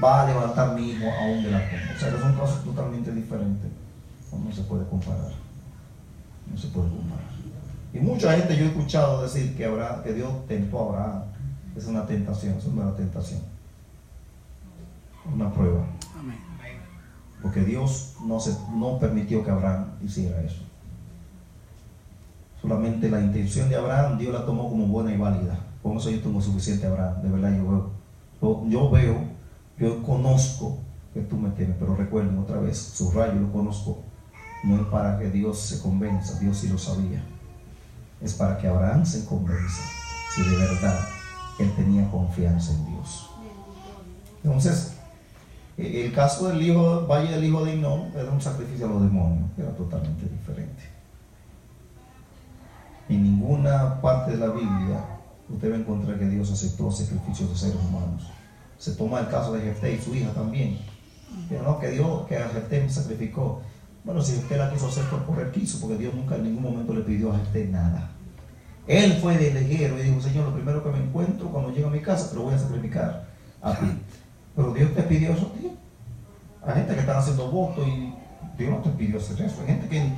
va a levantar mi hijo aún de la tumba. O sea que son cosas totalmente diferentes. No se puede comparar. No se puede comparar. Y mucha gente yo he escuchado decir que Dios tentó a Abraham. Es una tentación, es una tentación. Una prueba. Amén. Porque Dios no permitió que Abraham hiciera eso. Solamente la intención de Abraham, Dios la tomó como buena y válida. Por eso yo tengo suficiente Abraham. De verdad yo conozco que tú me temes. Pero recuerden otra vez, subrayo, lo conozco. No es para que Dios se convenza, Dios sí lo sabía. Es para que Abraham se convenza si de verdad él tenía confianza en Dios. Entonces, el caso del valle del hijo de Hinnom era un sacrificio a los demonios, era totalmente diferente. En ninguna parte de la Biblia usted va a encontrar que Dios aceptó sacrificios de seres humanos. Se toma el caso de Jefté y su hija también. Pero no, que a Jefté me sacrificó. Bueno, si Jefté la quiso hacer por él quiso, porque Dios nunca en ningún momento le pidió a Jefté nada. Él fue de lejero y dijo: Señor, lo primero que me encuentro cuando llego a mi casa, te lo voy a sacrificar a ti. Pero Dios te pidió eso a ti. Hay gente que están haciendo votos y Dios no te pidió hacer eso. Hay gente que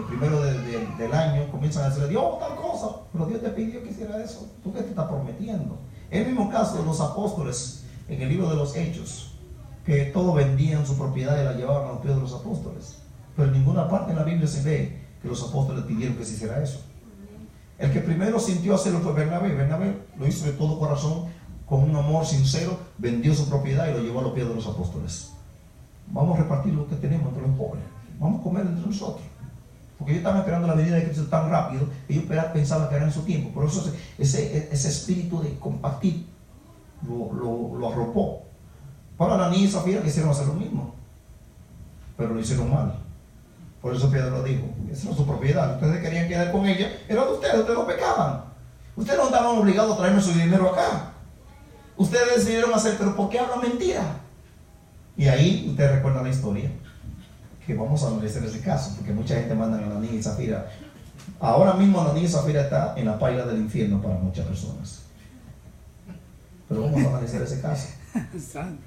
primero del año comienzan a decirle: Dios, tal cosa, pero Dios te pidió que hiciera eso. ¿Tú qué te estás prometiendo? El mismo caso de los apóstoles en el libro de los Hechos, que todos vendían su propiedad y la llevaban a los pies de los apóstoles. Pero en ninguna parte en la Biblia se ve que los apóstoles pidieron que se hiciera eso. El que primero sintió hacerlo fue Bernabé. Bernabé lo hizo de todo corazón, con un amor sincero, vendió su propiedad y lo llevó a los pies de los apóstoles. Vamos a repartir lo que tenemos entre los pobres. vamos a comer entre nosotros. Porque ellos estaban esperando la venida de Cristo tan rápido, ellos pensaban que era en su tiempo. Por eso ese espíritu de compartir lo arropó. Para Ananías y Zafira quisieron hacer lo mismo, pero lo hicieron mal. Por eso Pedro lo dijo, esa era su propiedad. Ustedes querían quedar con ella, era de ustedes no pecaban. Ustedes no estaban obligados a traerme su dinero acá. Ustedes decidieron hacer, pero ¿por qué hablan mentira? Y ahí ustedes recuerdan la historia, que vamos a analizar ese caso, porque mucha gente manda a Ananías y Zafira. Ahora mismo Ananías y Zafira está en la paila del infierno para muchas personas. Pero vamos a analizar ese caso. Santo.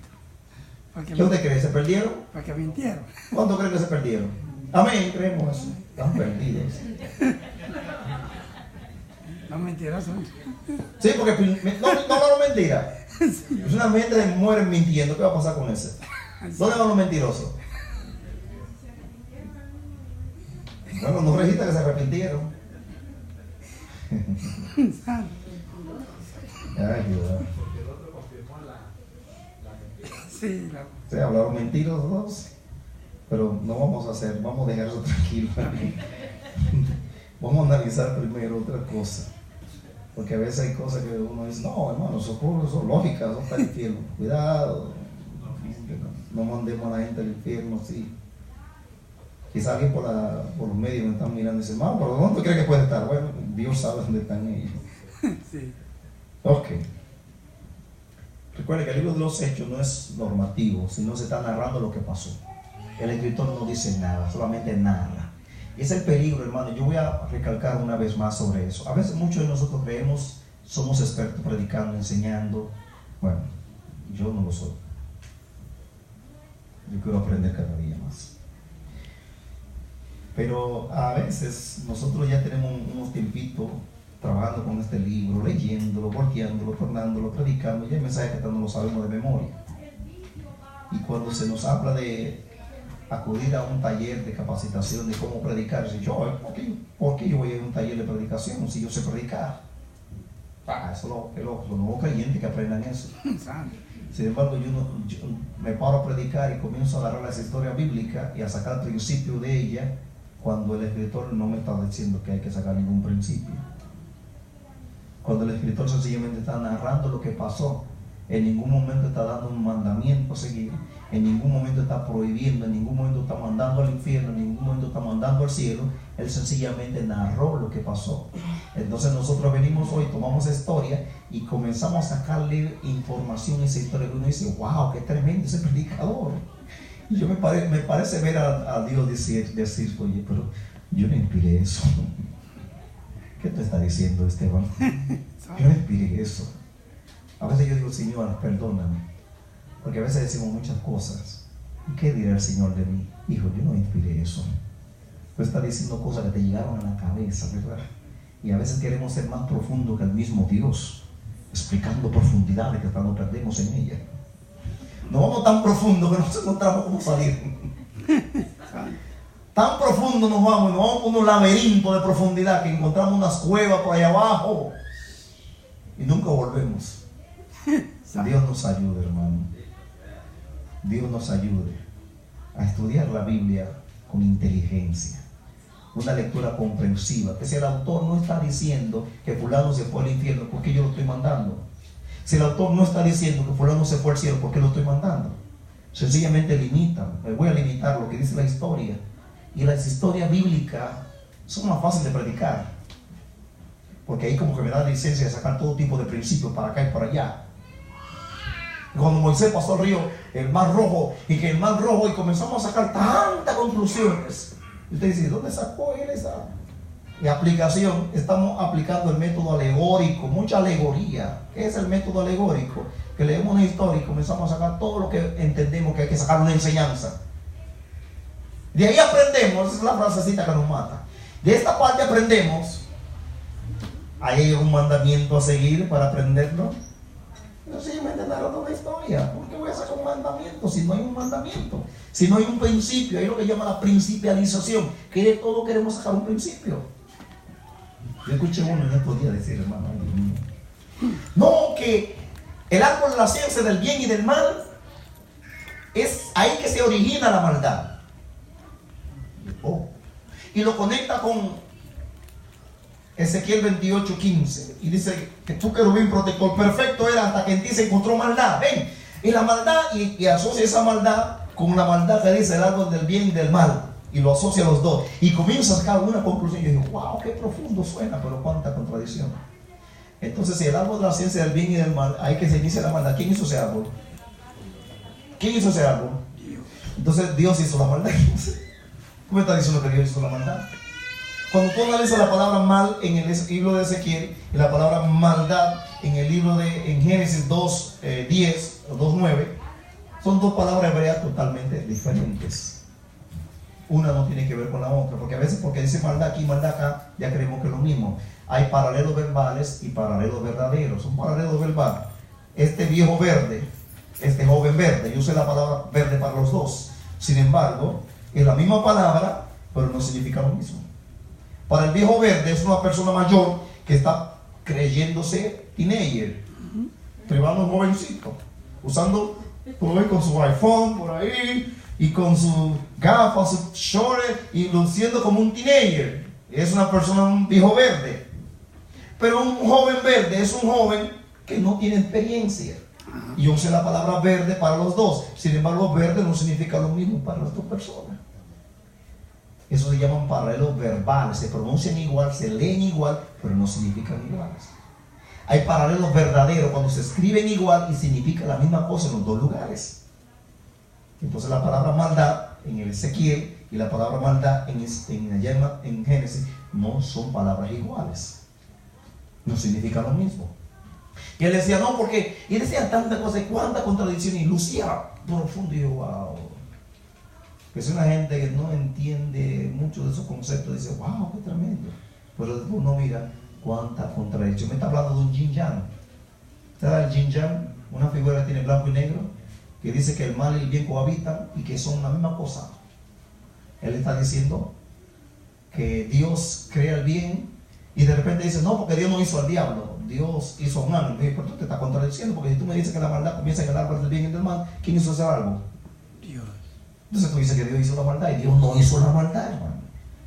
¿Qué usted cree? ¿Se perdieron? Para que mintieron. ¿Cuánto creen que se perdieron? Amén, creemos eso. Están perdidos. No mentirosos. Sí, porque no hablaron mentira. Es una mente de mueren mintiendo. ¿Qué va a pasar con ese? ¿Dónde van los mentirosos? Bueno, no registra que se arrepintieron. Santo. Ay, Dios. Porque el otro confirmó la mentira. Sí, Sí, hablaron mentiras los dos. Pero no vamos a hacer, vamos a dejar eso tranquilo. Vamos a analizar primero otra cosa. Porque a veces hay cosas que uno dice, no, hermano, son lógicas, son para el infierno. Cuidado, no mandemos a la gente al infierno, sí. Quizá alguien por los medios me están mirando y dice, hermano, ¿pero dónde crees que puede estar? Bueno, Dios sabe dónde están ellos. sí. Ok. Recuerde que el libro de los Hechos no es normativo, sino se está narrando lo que pasó. El escritor no dice nada, solamente narra. Y es el peligro, hermano. Yo voy a recalcar una vez más sobre eso. A veces muchos de nosotros creemos, somos expertos predicando, enseñando. Bueno, yo no lo soy. Yo quiero aprender cada día más. Pero a veces nosotros ya tenemos unos tiempitos trabajando con este libro, leyéndolo, volteándolo, tornándolo, predicando. Ya hay mensajes que no lo sabemos de memoria. Y cuando se nos habla de acudir a un taller de capacitación de cómo predicar, si yo, ¿por qué yo voy a un taller de predicación si yo sé predicar? Eso es los nuevos creyentes que aprendan eso. Sin embargo, yo me paro a predicar y comienzo a agarrar las historias bíblicas y a sacar el principio de ella, cuando el escritor no me está diciendo que hay que sacar ningún principio. Cuando el escritor sencillamente está narrando lo que pasó, en ningún momento está dando un mandamiento a seguir, en ningún momento está prohibiendo, en ningún momento está mandando al infierno, en ningún momento está mandando al cielo. Él sencillamente narró lo que pasó. Entonces nosotros venimos hoy, tomamos esa historia y comenzamos a sacarle información a esa historia, que uno dice, wow, qué tremendo ese predicador. Y yo me parece ver a Dios decir, oye, pero yo no inspiré eso. ¿Qué te está diciendo, Esteban? Yo no inspiré eso. A veces yo digo, Señor, perdóname, porque a veces decimos muchas cosas. ¿Qué dirá el Señor de mí? Hijo, yo no inspiré eso. Tú estás diciendo cosas que te llegaron a la cabeza, ¿verdad? Y a veces queremos ser más profundo que el mismo Dios, explicando profundidades que hasta nos perdemos en ella. No vamos tan profundo que no encontramos cómo salir. Tan profundo nos vamos por un laberinto de profundidad que encontramos unas cuevas por allá abajo y nunca volvemos. Dios nos ayude, hermano. Dios nos ayude a estudiar la Biblia con inteligencia, una lectura comprensiva. Que si el autor no está diciendo que fulano se fue al infierno, ¿por qué yo lo estoy mandando? Si el autor no está diciendo que fulano se fue al cielo, ¿por qué lo estoy mandando? Sencillamente limitan. Me voy a limitar lo que dice la historia. Y las historias bíblicas son más fáciles de predicar, porque ahí como que me da licencia de sacar todo tipo de principios para acá y para allá. Cuando Moisés pasó el río, el mar rojo, y que el mar rojo, y comenzamos a sacar tantas conclusiones. Y usted dice, ¿dónde sacó él esa aplicación? Estamos aplicando el método alegórico, mucha alegoría. ¿Qué es el método alegórico? Que leemos una historia y comenzamos a sacar todo lo que entendemos que hay que sacar una enseñanza. De ahí aprendemos, esa es la frasecita que nos mata. De esta parte aprendemos. ¿Hay un mandamiento a seguir para aprenderlo? Sencillamente narrando una historia. ¿Por qué voy a sacar un mandamiento si no hay un mandamiento? Si no hay un principio, hay lo que llama la principialización, que de todo queremos sacar un principio. Yo escuché uno en estos días decir, hermano, no, que el árbol de la ciencia del bien y del mal, es ahí que se origina la maldad. y lo conecta con Ezequiel 28:15. Y dice que tú, querubín protector, perfecto era hasta que en ti se encontró maldad. Ven, y la maldad, y asocia esa maldad con la maldad que dice el árbol del bien y del mal. Y lo asocia a los dos. Y comienza a sacar una conclusión. Yo digo, wow, qué profundo suena, pero cuánta contradicción. Entonces, si el árbol de la ciencia del bien y del mal, hay que se inicia la maldad. ¿Quién hizo ese árbol? ¿Quién hizo ese árbol? Entonces, Dios hizo la maldad. ¿Cómo está diciendo que Dios hizo la maldad? Cuando tú analizas la palabra mal en el libro de Ezequiel y la palabra maldad en el libro de Génesis 2:10 o 2:9, son dos palabras hebreas totalmente diferentes. Una no tiene que ver con la otra, porque a veces porque dice maldad aquí, maldad acá, ya creemos que es lo mismo. Hay paralelos verbales y paralelos verdaderos. Un paralelo verbal: este viejo verde, este joven verde. Yo usé la palabra verde para los dos. Sin embargo, es la misma palabra, pero no significa lo mismo. Para el viejo verde es una persona mayor que está creyéndose teenager, privando a un jovencito, usando con su iPhone por ahí y con sus gafas, sus shorts, y luciendo como un teenager. Es una persona, un viejo verde. Pero un joven verde es un joven que no tiene experiencia. Y yo usé la palabra verde para los dos. Sin embargo, verde no significa lo mismo para las dos personas. Eso se llaman paralelos verbales. Se pronuncian igual, se leen igual, pero no significan iguales. Hay paralelos verdaderos cuando se escriben igual y significa la misma cosa en los dos lugares. Entonces la palabra maldad en el Ezequiel y la palabra maldad en Génesis no son palabras iguales. No significa lo mismo. Y él decía, no, porque, y decía tantas cosas, cuánta contradicción, y lucía profundo. Y yo, wow. Que es una gente que no entiende mucho de esos conceptos, dice, wow, qué tremendo. Pero después uno mira cuánta contradicción. Me está hablando de un yin yang. ¿Sabes el yin yang? Una figura que tiene blanco y negro, que dice que el mal y el bien cohabitan y que son la misma cosa. Él está diciendo que Dios crea el bien y de repente dice, no, porque Dios no hizo al diablo, Dios hizo a un ángel. Pero tú te estás contradiciendo, porque si tú me dices que la maldad comienza en el árbol del bien y del mal, ¿quién hizo ese árbol? Dios. Entonces tú dices que Dios hizo la maldad y Dios no hizo la maldad, hermano.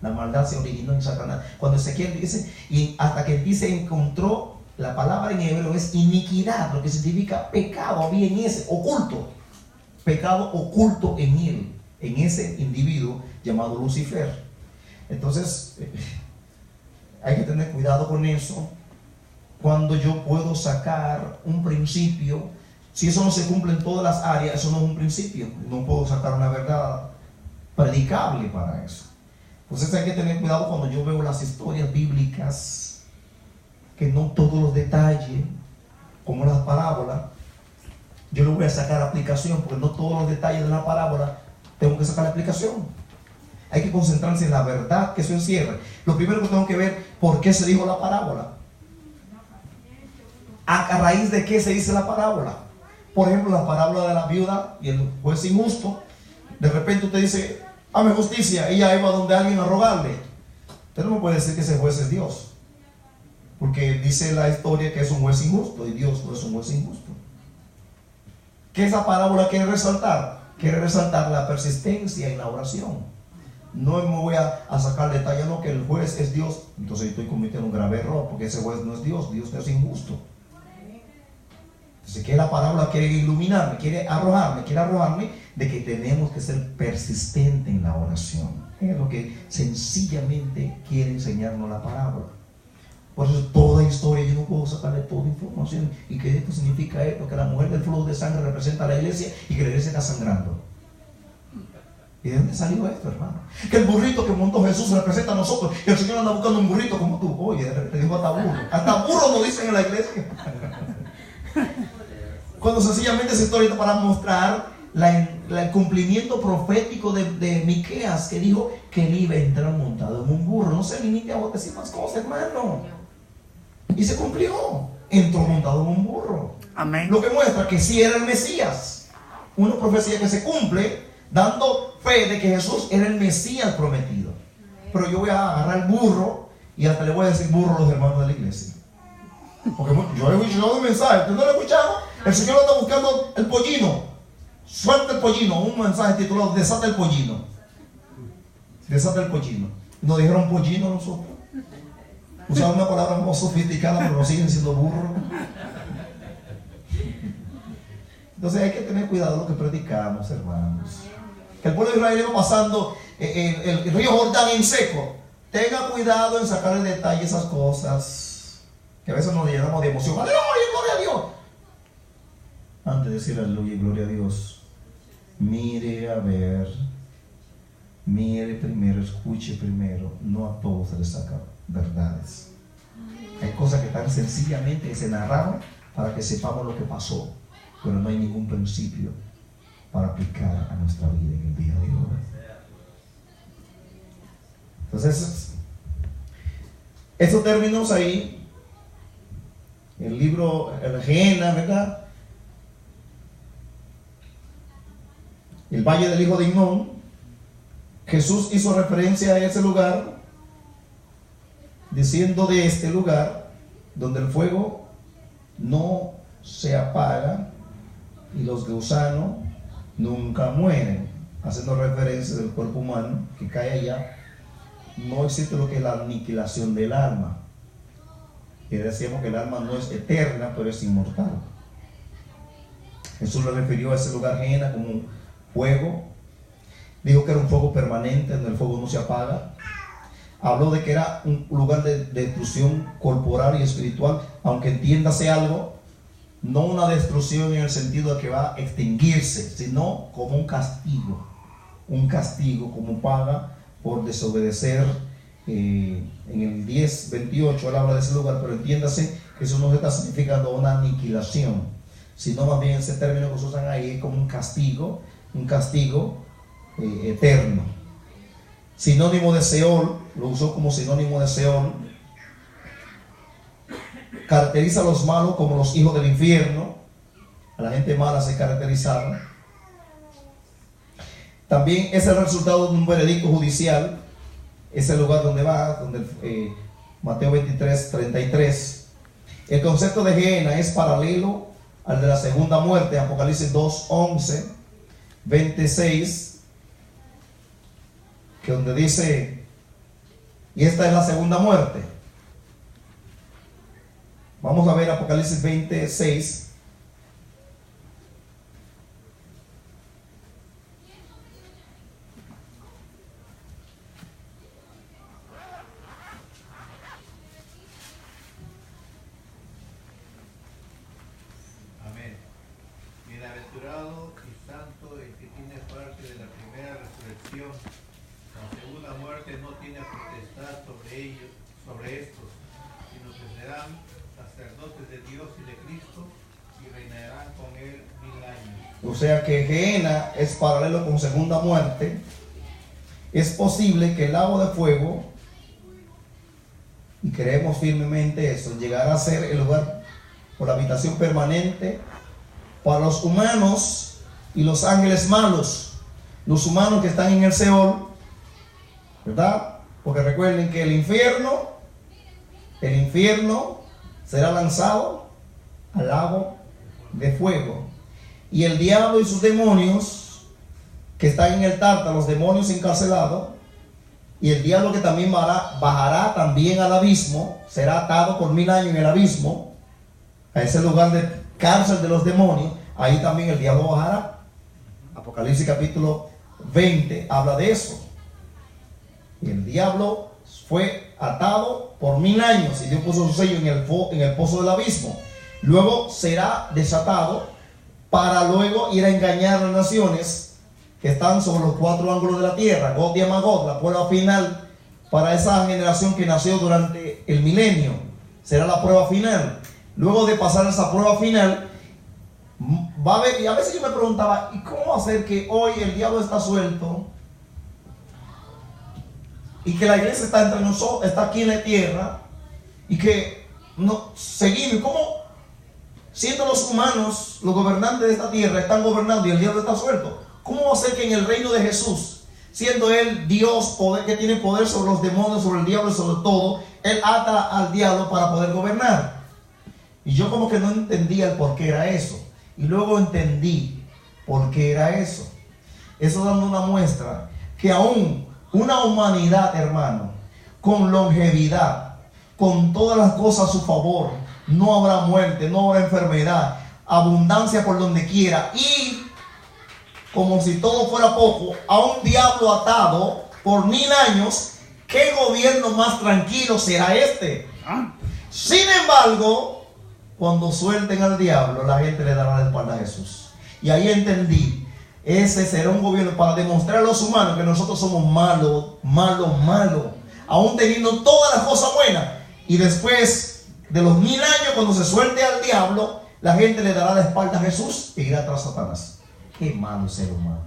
La maldad se originó en Satanás. Cuando Ezequiel dice, y hasta que dice encontró, la palabra en hebreo es iniquidad, lo que significa pecado, bien ese, oculto. Pecado oculto en él, en ese individuo llamado Lucifer. Entonces, hay que tener cuidado con eso. Cuando yo puedo sacar un principio, si eso no se cumple en todas las áreas, eso no es un principio. No puedo sacar una verdad predicable para eso. Entonces hay que tener cuidado cuando yo veo las historias bíblicas, que no todos los detalles, como las parábolas, yo le voy a sacar aplicación, porque no todos los detalles de la parábola tengo que sacar la aplicación. Hay que concentrarse en la verdad que eso encierra. Lo primero que tengo que ver, ¿por qué se dijo la parábola? ¿A raíz de qué se dice la parábola? Por ejemplo, la parábola de la viuda y el juez injusto. De repente usted dice, hazme justicia, ella iba donde alguien a rogarle. Usted no me puede decir que ese juez es Dios, porque dice la historia que es un juez injusto, y Dios no es un juez injusto. ¿Qué esa parábola quiere resaltar? Quiere resaltar la persistencia en la oración. No me voy a sacar detalle, no, que el juez es Dios, entonces estoy cometiendo un grave error, porque ese juez no es Dios, Dios no es injusto. Entonces, que la parábola quiere iluminarme, quiere arrojarme de que tenemos que ser persistentes en la oración. Es lo que sencillamente quiere enseñarnos la parábola. Por eso toda historia, yo no puedo sacarle toda información. ¿Y qué esto significa esto? Que la mujer del flujo de sangre representa a la iglesia y que la iglesia está sangrando. ¿Y de dónde salió esto, hermano? Que el burrito que montó Jesús representa a nosotros. Y el Señor anda buscando un burrito como tú. Oye, le dijo hasta burro. Hasta burro nos dicen en la iglesia. Cuando sencillamente esa historia para mostrar el cumplimiento profético de Miqueas, que dijo que él iba a entrar montado en un burro. No se limite a decir más cosas, hermano. Y se cumplió. Entró montado en un burro. Amén. Lo que muestra que sí era el Mesías. Una profecía que se cumple, dando fe de que Jesús era el Mesías prometido. Pero yo voy a agarrar el burro y hasta le voy a decir burro a los hermanos de la iglesia. Porque yo he escuchado un mensaje, ¿usted no lo ha escuchado? El Señor anda buscando el pollino. Suelta el pollino, un mensaje titulado Desata el pollino. Desata el pollino. Nos dijeron pollino a nosotros. Usaban una palabra más sofisticada, pero nos siguen siendo burros. Entonces hay que tener cuidado lo que predicamos, hermanos. Que el pueblo de Israel iba pasando el río Jordán en seco. Tenga cuidado en sacar en detalle esas cosas, que a veces nos llenamos de emoción. ¡Aleluya, gloria a Dios! Antes de decir aleluya y gloria a Dios, mire a ver, mire primero, escuche primero. No a todos se les saca verdades. Hay cosas que tan sencillamente se narraron para que sepamos lo que pasó, pero no hay ningún principio para aplicar a nuestra vida en el día de hoy. Entonces, esos términos ahí, el libro, el Gehenna, ¿verdad? El valle del hijo de Hinnom. Jesús hizo referencia a ese lugar, diciendo de este lugar donde el fuego no se apaga y los gusanos nunca mueren, haciendo referencia del cuerpo humano que cae allá. No existe lo que es la aniquilación del alma. Y decíamos que el alma no es eterna, pero es inmortal. Jesús le refirió a ese lugar Gehenna como un fuego. Dijo que era un fuego permanente, donde el fuego no se apaga. Habló de que era un lugar de destrucción corporal y espiritual, aunque entiéndase algo, no una destrucción en el sentido de que va a extinguirse, sino como un castigo como paga por desobedecer. En el 10:28 él habla de ese lugar, pero entiéndase que eso no se está significando una aniquilación, sino más bien ese término que se usan ahí es como un castigo eterno. Sinónimo de Seol, lo usó como sinónimo de Seol. Caracteriza a los malos como los hijos del infierno. A la gente mala se caracterizaron. También es el resultado de un veredicto judicial. Es el lugar donde va, Mateo 23:33. El concepto de Gehenna es paralelo al de la segunda muerte. Apocalipsis 2:11, 26, que donde dice, y esta es la segunda muerte. Vamos a ver Apocalipsis 26. Amén. Bienaventurado y santo el que tiene parte de la primera resurrección. La segunda muerte no tiene potestad sobre ellos, sobre estos, sino que serán sacerdotes de Dios y de Cristo y reinarán con él 1000 años. O sea que Gehenna es paralelo con segunda muerte. Es posible que el lago de fuego, y creemos firmemente eso, llegará a ser el lugar por habitación permanente para los humanos y los ángeles malos. Los humanos que están en el Seol, ¿verdad? Porque recuerden que el infierno será lanzado al lago de fuego. Y el diablo y sus demonios que están en el Tártaro, los demonios encarcelados, y el diablo que también bajará también al abismo, será atado por 1000 años en el abismo, a ese lugar de cárcel de los demonios. Ahí también el diablo bajará. Apocalipsis capítulo 20 habla de eso. Y el diablo fue atado por 1000 años y Dios puso su sello en el pozo del abismo. Luego será desatado para luego ir a engañar a las naciones que están sobre los 4 ángulos de la tierra. God y Magog, la prueba final para esa generación que nació durante el milenio. Será la prueba final. Luego de pasar esa prueba final, va a haber, y a veces yo me preguntaba, ¿y cómo hacer que hoy el diablo está suelto? Y que la iglesia está entre nosotros, está aquí en la tierra, y que no seguimos. ¿Cómo? Siendo los humanos, los gobernantes de esta tierra, están gobernando y el diablo está suelto. ¿Cómo va a ser que en el reino de Jesús, siendo Él Dios, poder, que tiene poder sobre los demonios, sobre el diablo y sobre todo, Él ata al diablo para poder gobernar? Y yo como que no entendía el por qué era eso. Y luego entendí por qué era eso. Eso dando una muestra que aún una humanidad, hermano, con longevidad, con todas las cosas a su favor. No habrá muerte, no habrá enfermedad, abundancia por donde quiera. Y como si todo fuera poco, a un diablo atado por 1000 años. ¿Qué gobierno más tranquilo será este? Sin embargo, cuando suelten al diablo, la gente le dará la espalda a Jesús. Y ahí entendí, ese será un gobierno para demostrar a los humanos que nosotros somos malos, aún teniendo todas las cosas buenas. Y después de los 1000 años, cuando se suelte al diablo, la gente le dará la espalda a Jesús e irá tras Satanás. Qué malo ser humano.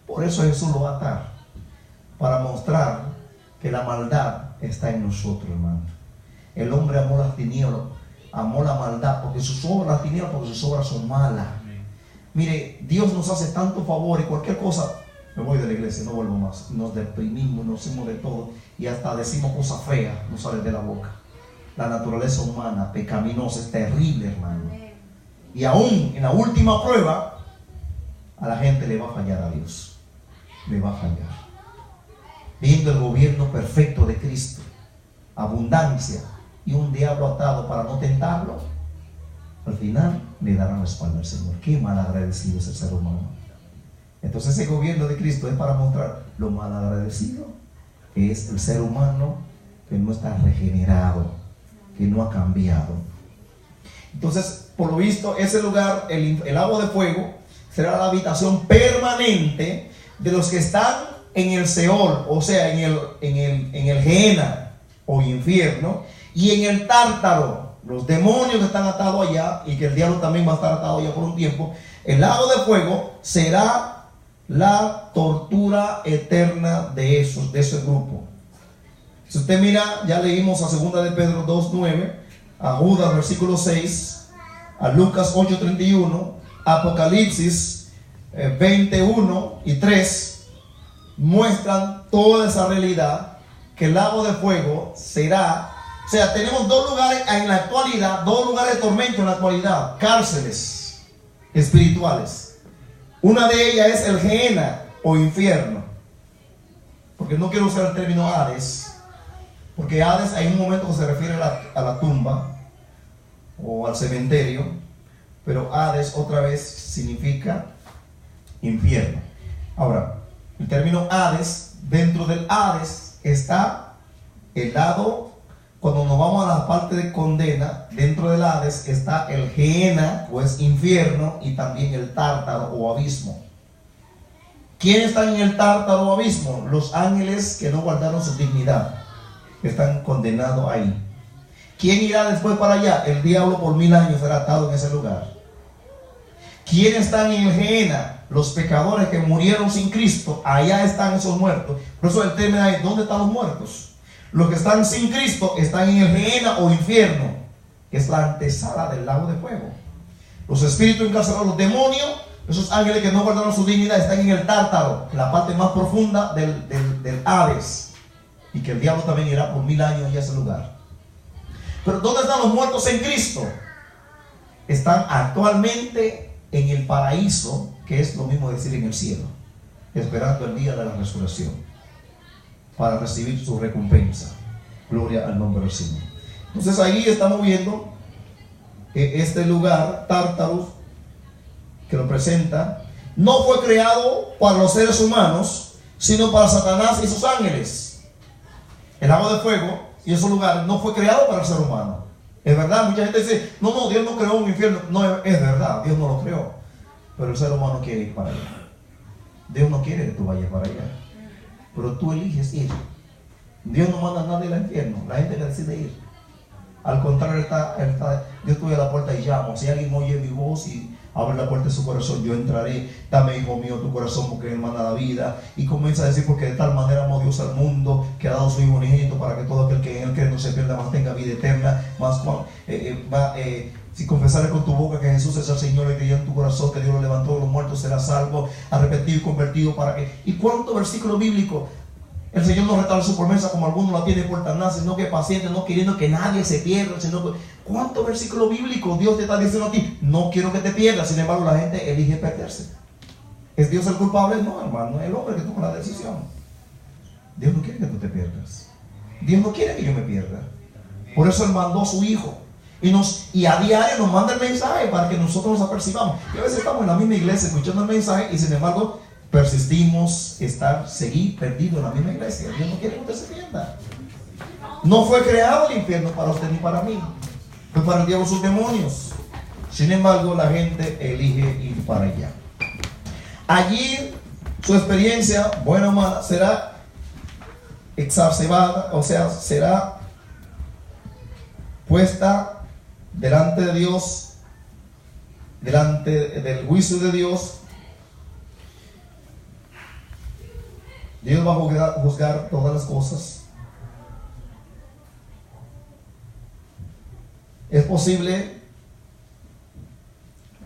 Por eso Jesús lo va a atar, para mostrar que la maldad está en nosotros, hermano. El hombre amó las tinieblas, amó la maldad, porque sus obras, las tinieblas, porque sus obras son malas. Mire, Dios nos hace tanto favor y cualquier cosa, me voy de la iglesia, no vuelvo más. Nos deprimimos, nos hacemos de todo y hasta decimos cosas feas, no sale de la boca. La naturaleza humana pecaminosa es terrible, hermano. Y aún en la última prueba, a la gente le va a fallar a Dios. Le va a fallar. Viendo el gobierno perfecto de Cristo, abundancia y un diablo atado para no tentarlo, al final le darán la espalda al Señor. Qué mal agradecido es el ser humano. Entonces ese gobierno de Cristo es para mostrar lo mal agradecido que es el ser humano, que no está regenerado, que no ha cambiado. Entonces, por lo visto, ese lugar, el lago de fuego, será la habitación permanente de los que están en el Seol, o sea, en el Gehenna o infierno, y en el Tártaro, los demonios que están atados allá, y que el diablo también va a estar atado allá por un tiempo. El lago de fuego será la tortura eterna de ese grupo. Si usted mira, ya leímos a 2 de Pedro 2:9, a Judas versículo 6, a Lucas 8:31, Apocalipsis 21 y 3, muestran toda esa realidad, que el lago de fuego será, o sea, tenemos dos lugares en la actualidad, dos lugares de tormento en la actualidad, cárceles espirituales. Una de ellas es el Gehenna o infierno, porque no quiero usar el término Hades, porque Hades hay un momento que se refiere a la tumba o al cementerio, pero Hades otra vez significa infierno. Ahora, el término Hades, dentro del Hades está el lado, cuando nos vamos a la parte de condena, dentro del Hades está el Gehenna, o es infierno, y también el Tártaro o abismo. ¿Quiénes están en el Tártaro o abismo? Los ángeles que no guardaron su dignidad, que están condenados ahí. ¿Quién irá después para allá? El diablo por 1000 años será atado en ese lugar. ¿Quiénes están en el Gehenna? Los pecadores que murieron sin Cristo. Allá están esos muertos. Por eso el término es: ¿dónde están los muertos? Los que están sin Cristo están en el Gehenna o infierno, que es la antesala del lago de fuego. Los espíritus encarcelados, los demonios, esos ángeles que no guardaron su dignidad, están en el Tártaro, en la parte más profunda del Hades, y que el diablo también irá por 1000 años en ese lugar. Pero ¿dónde están los muertos en Cristo? Están actualmente en el paraíso, que es lo mismo decir en el cielo, esperando el día de la resurrección para recibir su recompensa. Gloria al nombre del Señor. Entonces ahí estamos viendo que este lugar, Tártaro, que lo presenta, no fue creado para los seres humanos, sino para Satanás y sus ángeles. El lago de fuego y esos lugares no fue creado para el ser humano. Es verdad, mucha gente dice: no, Dios no creó un infierno. No, es verdad, Dios no lo creó, pero el ser humano quiere ir para allá. Dios no quiere que tú vayas para allá, pero tú eliges ir. Dios no manda a nadie al infierno, la gente que decide ir. Al contrario, Dios estoy a la puerta y llamo. Si alguien oye mi voz y abre la puerta de su corazón, yo entraré. Dame, hijo mío, tu corazón, porque Él manda la vida. Y comienza a decir: porque de tal manera amó Dios al mundo, que ha dado su Hijo unigénito, para que todo aquel que en Él cree no se pierda, mas tenga vida eterna. Si confesares con tu boca que Jesús es el Señor y creyes en tu corazón que Dios lo levantó de los muertos, serás salvo, arrepentido y convertido. ¿Para qué? ¿Y cuánto versículo bíblico? El Señor no retarda su promesa como algunos la tienen por tan nada, sino que paciente, no queriendo que nadie se pierda, sino que... ¿Cuánto versículo bíblico Dios te está diciendo a ti? No quiero que te pierdas. Sin embargo, la gente elige perderse. ¿Es Dios el culpable? No, hermano, es el hombre que toma la decisión. Dios no quiere que tú te pierdas. Dios no quiere que yo me pierda. Por eso Él mandó a su Hijo. Y a diario nos manda el mensaje para que nosotros nos apercibamos. Y a veces estamos en la misma iglesia escuchando el mensaje y sin embargo persistimos seguir perdidos en la misma iglesia. Dios no quiere que usted se pierda. No fue creado el infierno para usted ni para mí. Fue para el diablo y sus demonios. Sin embargo, la gente elige ir para allá. Allí su experiencia, buena o mala, será exacerbada, o sea, será puesta delante de Dios, delante del juicio de Dios. Dios va a juzgar todas las cosas. Es posible,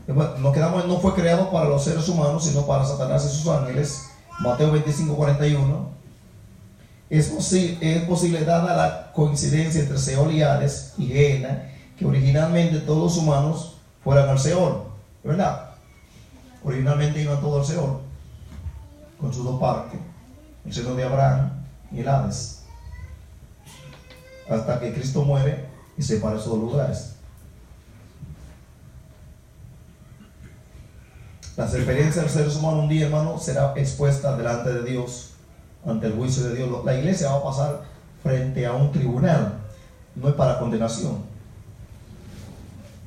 no fue creado para los seres humanos, sino para Satanás y sus ángeles. Mateo 25:41. Es posible, dada la coincidencia entre Seol y Hades y Gehenna, que originalmente todos los humanos fueran al Seol, ¿verdad? Originalmente iban todos al Seol, con sus dos partes, el seno de Abraham y el Hades, hasta que Cristo muere y separa esos dos lugares. Las experiencias de los seres humanos un día, hermano, será expuesta delante de Dios, ante el juicio de Dios. La iglesia va a pasar frente a un tribunal, no es para condenación,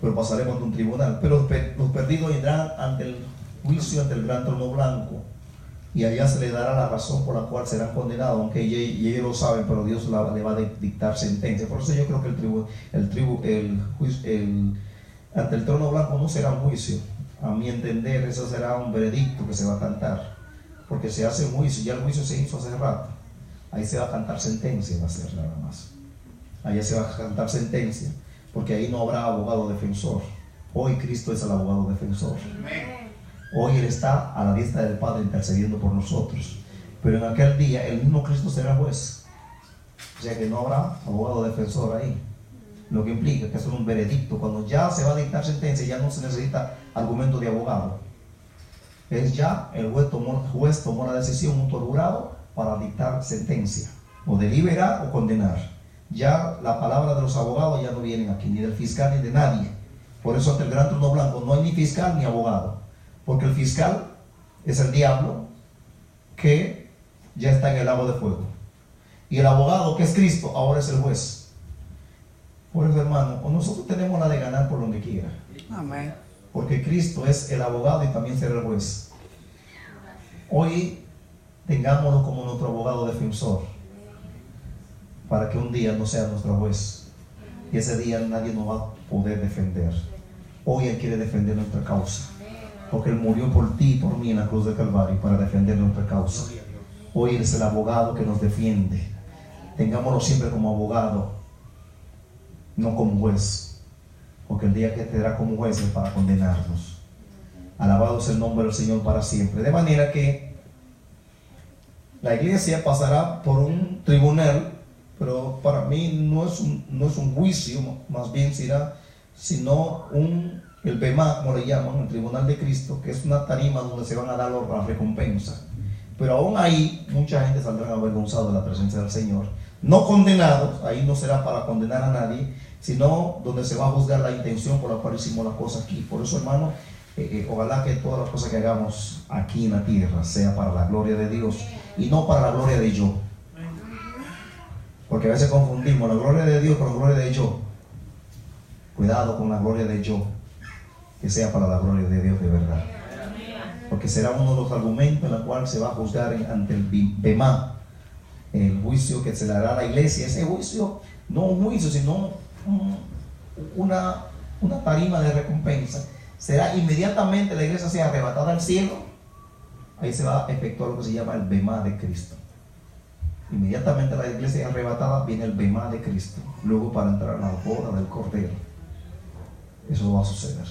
pero pasaremos ante un tribunal. Pero los perdidos irán ante el juicio, ante el gran trono blanco, y allá se les dará la razón por la cual serán condenados, aunque ellos lo saben, pero Dios le va a dictar sentencia. Por eso yo creo que ante el trono blanco no será un juicio. A mi entender, eso será un veredicto que se va a cantar, porque se hace un juicio, ya el juicio se hizo hace rato. Ahí se va a cantar sentencia, va a ser nada más. Allá se va a cantar sentencia, porque ahí no habrá abogado defensor. Hoy Cristo es el abogado defensor. Hoy Él está a la diestra del Padre intercediendo por nosotros. Pero en aquel día el mismo Cristo será juez. O sea que no habrá abogado defensor ahí. Lo que implica que es un veredicto. Cuando ya se va a dictar sentencia, ya no se necesita argumento de abogado. Es ya el juez tomó la decisión, un jurado, para dictar sentencia, o deliberar o condenar. Ya la palabra de los abogados ya no vienen aquí, ni del fiscal ni de nadie. Por eso ante el gran trono blanco no hay ni fiscal ni abogado, porque el fiscal es el diablo que ya está en el lago de fuego, y el abogado, que es Cristo, ahora es el juez. Por eso, hermano, nosotros tenemos la de ganar por donde quiera. Amén. Porque Cristo es el abogado y también será el juez. Hoy tengámoslo como nuestro abogado defensor, para que un día no sea nuestro juez, y ese día nadie nos va a poder defender. Hoy Él quiere defender nuestra causa, porque Él murió por ti y por mí en la cruz de Calvario para defender nuestra causa. Hoy Él es el abogado que nos defiende. Tengámoslo siempre como abogado, no como juez, porque el día que tendrá como juez es para condenarnos. Alabado es el nombre del Señor para siempre. De manera que la iglesia pasará por un tribunal, pero para mí no es un juicio, más bien será, sino el Bemá, como le llaman, el tribunal de Cristo, que es una tarima donde se van a dar la recompensa. Pero aún ahí mucha gente saldrá avergonzada de la presencia del Señor, no condenados. Ahí no será para condenar a nadie, sino donde se va a juzgar la intención por la cual hicimos las cosas aquí. Por eso, hermano, ojalá que todas las cosas que hagamos aquí en la tierra sea para la gloria de Dios y no para la gloria de yo, porque a veces confundimos la gloria de Dios con la gloria de yo. Cuidado con la gloria de yo, que sea para la gloria de Dios de verdad, porque será uno de los argumentos en el cual se va a juzgar ante el Bemá, el juicio que se le hará a la iglesia. Ese juicio, no un juicio, sino una tarima de recompensa. Será inmediatamente la iglesia sea arrebatada al cielo. Ahí se va a efectuar lo que se llama el Bemá de Cristo. Inmediatamente la iglesia arrebatada, viene el Bemá de Cristo, luego para entrar a la boda del Cordero. Eso va a suceder.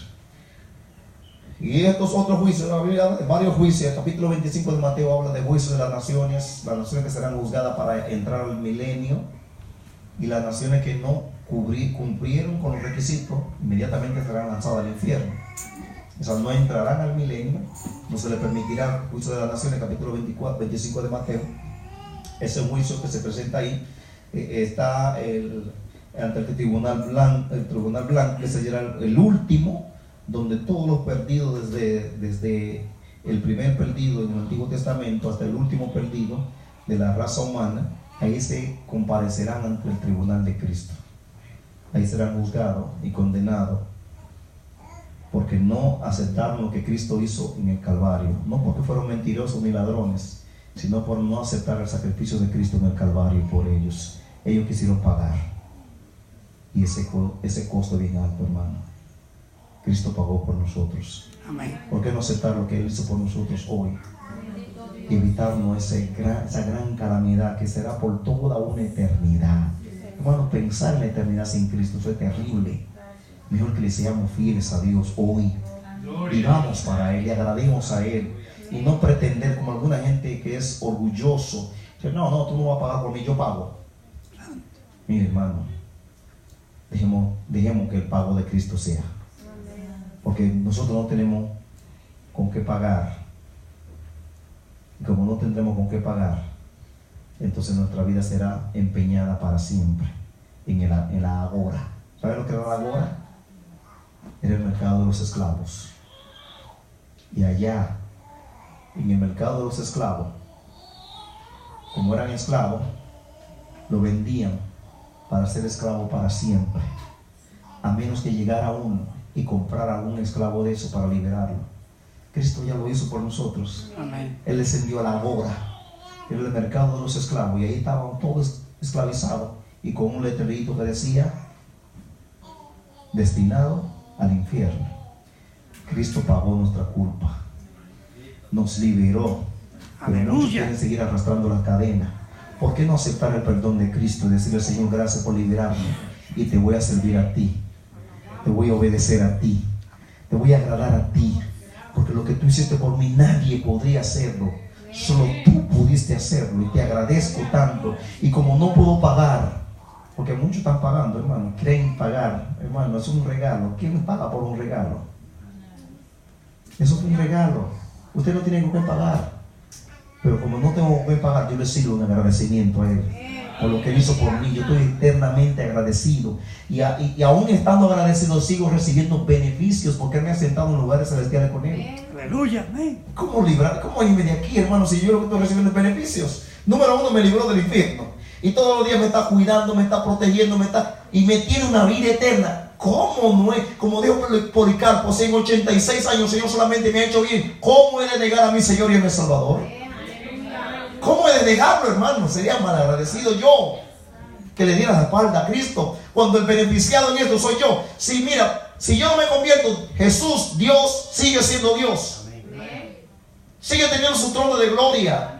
Y estos otros juicios, la Biblia habla de varios juicios. El capítulo 25 de Mateo habla de juicios de las naciones que serán juzgadas para entrar al milenio, y las naciones que no cumplieron con los requisitos inmediatamente serán lanzadas al infierno. Esas no entrarán al milenio, no se les permitirá el juicio de las naciones, capítulo 25 de Mateo. ese juicio que se presenta ahí, está ante el tribunal blanco, que sería el último, donde todos los perdidos, desde el primer perdido en el Antiguo Testamento hasta el último perdido de la raza humana, ahí se comparecerán ante el tribunal de Cristo. Ahí serán juzgados y condenados porque no aceptaron lo que Cristo hizo en el Calvario, no porque fueron mentirosos ni ladrones, sino por no aceptar el sacrificio de Cristo en el Calvario por ellos. Ellos quisieron pagar, y ese costo es bien alto, hermano. Cristo pagó por nosotros. Amén. ¿Por qué no aceptar lo que Él hizo por nosotros hoy? Evitarnos esa gran calamidad que será por toda una eternidad. Hermano, pensar en la eternidad sin Cristo, eso es terrible. Mejor que le seamos fieles a Dios hoy. Vivamos para Él y agrademos a Él. Y no pretender, como alguna gente que es orgulloso, que no, tú no vas a pagar por mí, yo pago. Mire, hermano, dejemos que el pago de Cristo sea. Porque nosotros no tenemos con qué pagar. Y como no tendremos con qué pagar, entonces nuestra vida será empeñada para siempre en la agora. ¿Sabe lo que era la agora? Era el mercado de los esclavos. Y allá, en el mercado de los esclavos, como eran esclavos, lo vendían para ser esclavo para siempre, a menos que llegara uno y comprara un esclavo de eso para liberarlo. Cristo ya lo hizo por nosotros. Amén. Él descendió a la agora, era el mercado de los esclavos, y ahí estaban todos esclavizados y con un letrerito que decía: destinado al infierno. Cristo pagó nuestra culpa, nos liberó. Pero muchos Aleluya. quieren seguir arrastrando las cadenas. ¿Por qué no aceptar el perdón de Cristo y decirle: Señor, gracias por liberarme, y te voy a servir a ti, te voy a obedecer a ti, te voy a agradar a ti, porque lo que tú hiciste por mí nadie podría hacerlo, solo tú pudiste hacerlo, y te agradezco tanto. Y como no puedo pagar, porque muchos están pagando, hermano, creen pagar, hermano, es un regalo. ¿Quién paga por un regalo? Eso es un regalo, usted no tiene que pagar. Pero como no tengo que pagar, yo le sirvo un agradecimiento a Él por lo que Él hizo por mí. Yo estoy eternamente agradecido, y aún estando agradecido sigo recibiendo beneficios, porque Él me ha sentado en lugares celestiales con Él. Aleluya. Amén. ¿Cómo irme de aquí, hermano, si yo lo que estoy recibiendo es beneficios? Número uno, me libró del infierno, y todos los días me está cuidando, me está protegiendo, y me tiene una vida eterna. ¿Cómo no es? Como dijo Policarpo, si en 86 años el Señor solamente me ha hecho bien, ¿cómo he de negar a mi Señor y a mi Salvador? ¿Cómo he de negarlo, hermano? Sería malagradecido yo que le diera la espalda a Cristo, cuando el beneficiado en esto soy yo. Si yo no me convierto, Jesús, Dios, sigue siendo Dios, sigue teniendo su trono de gloria.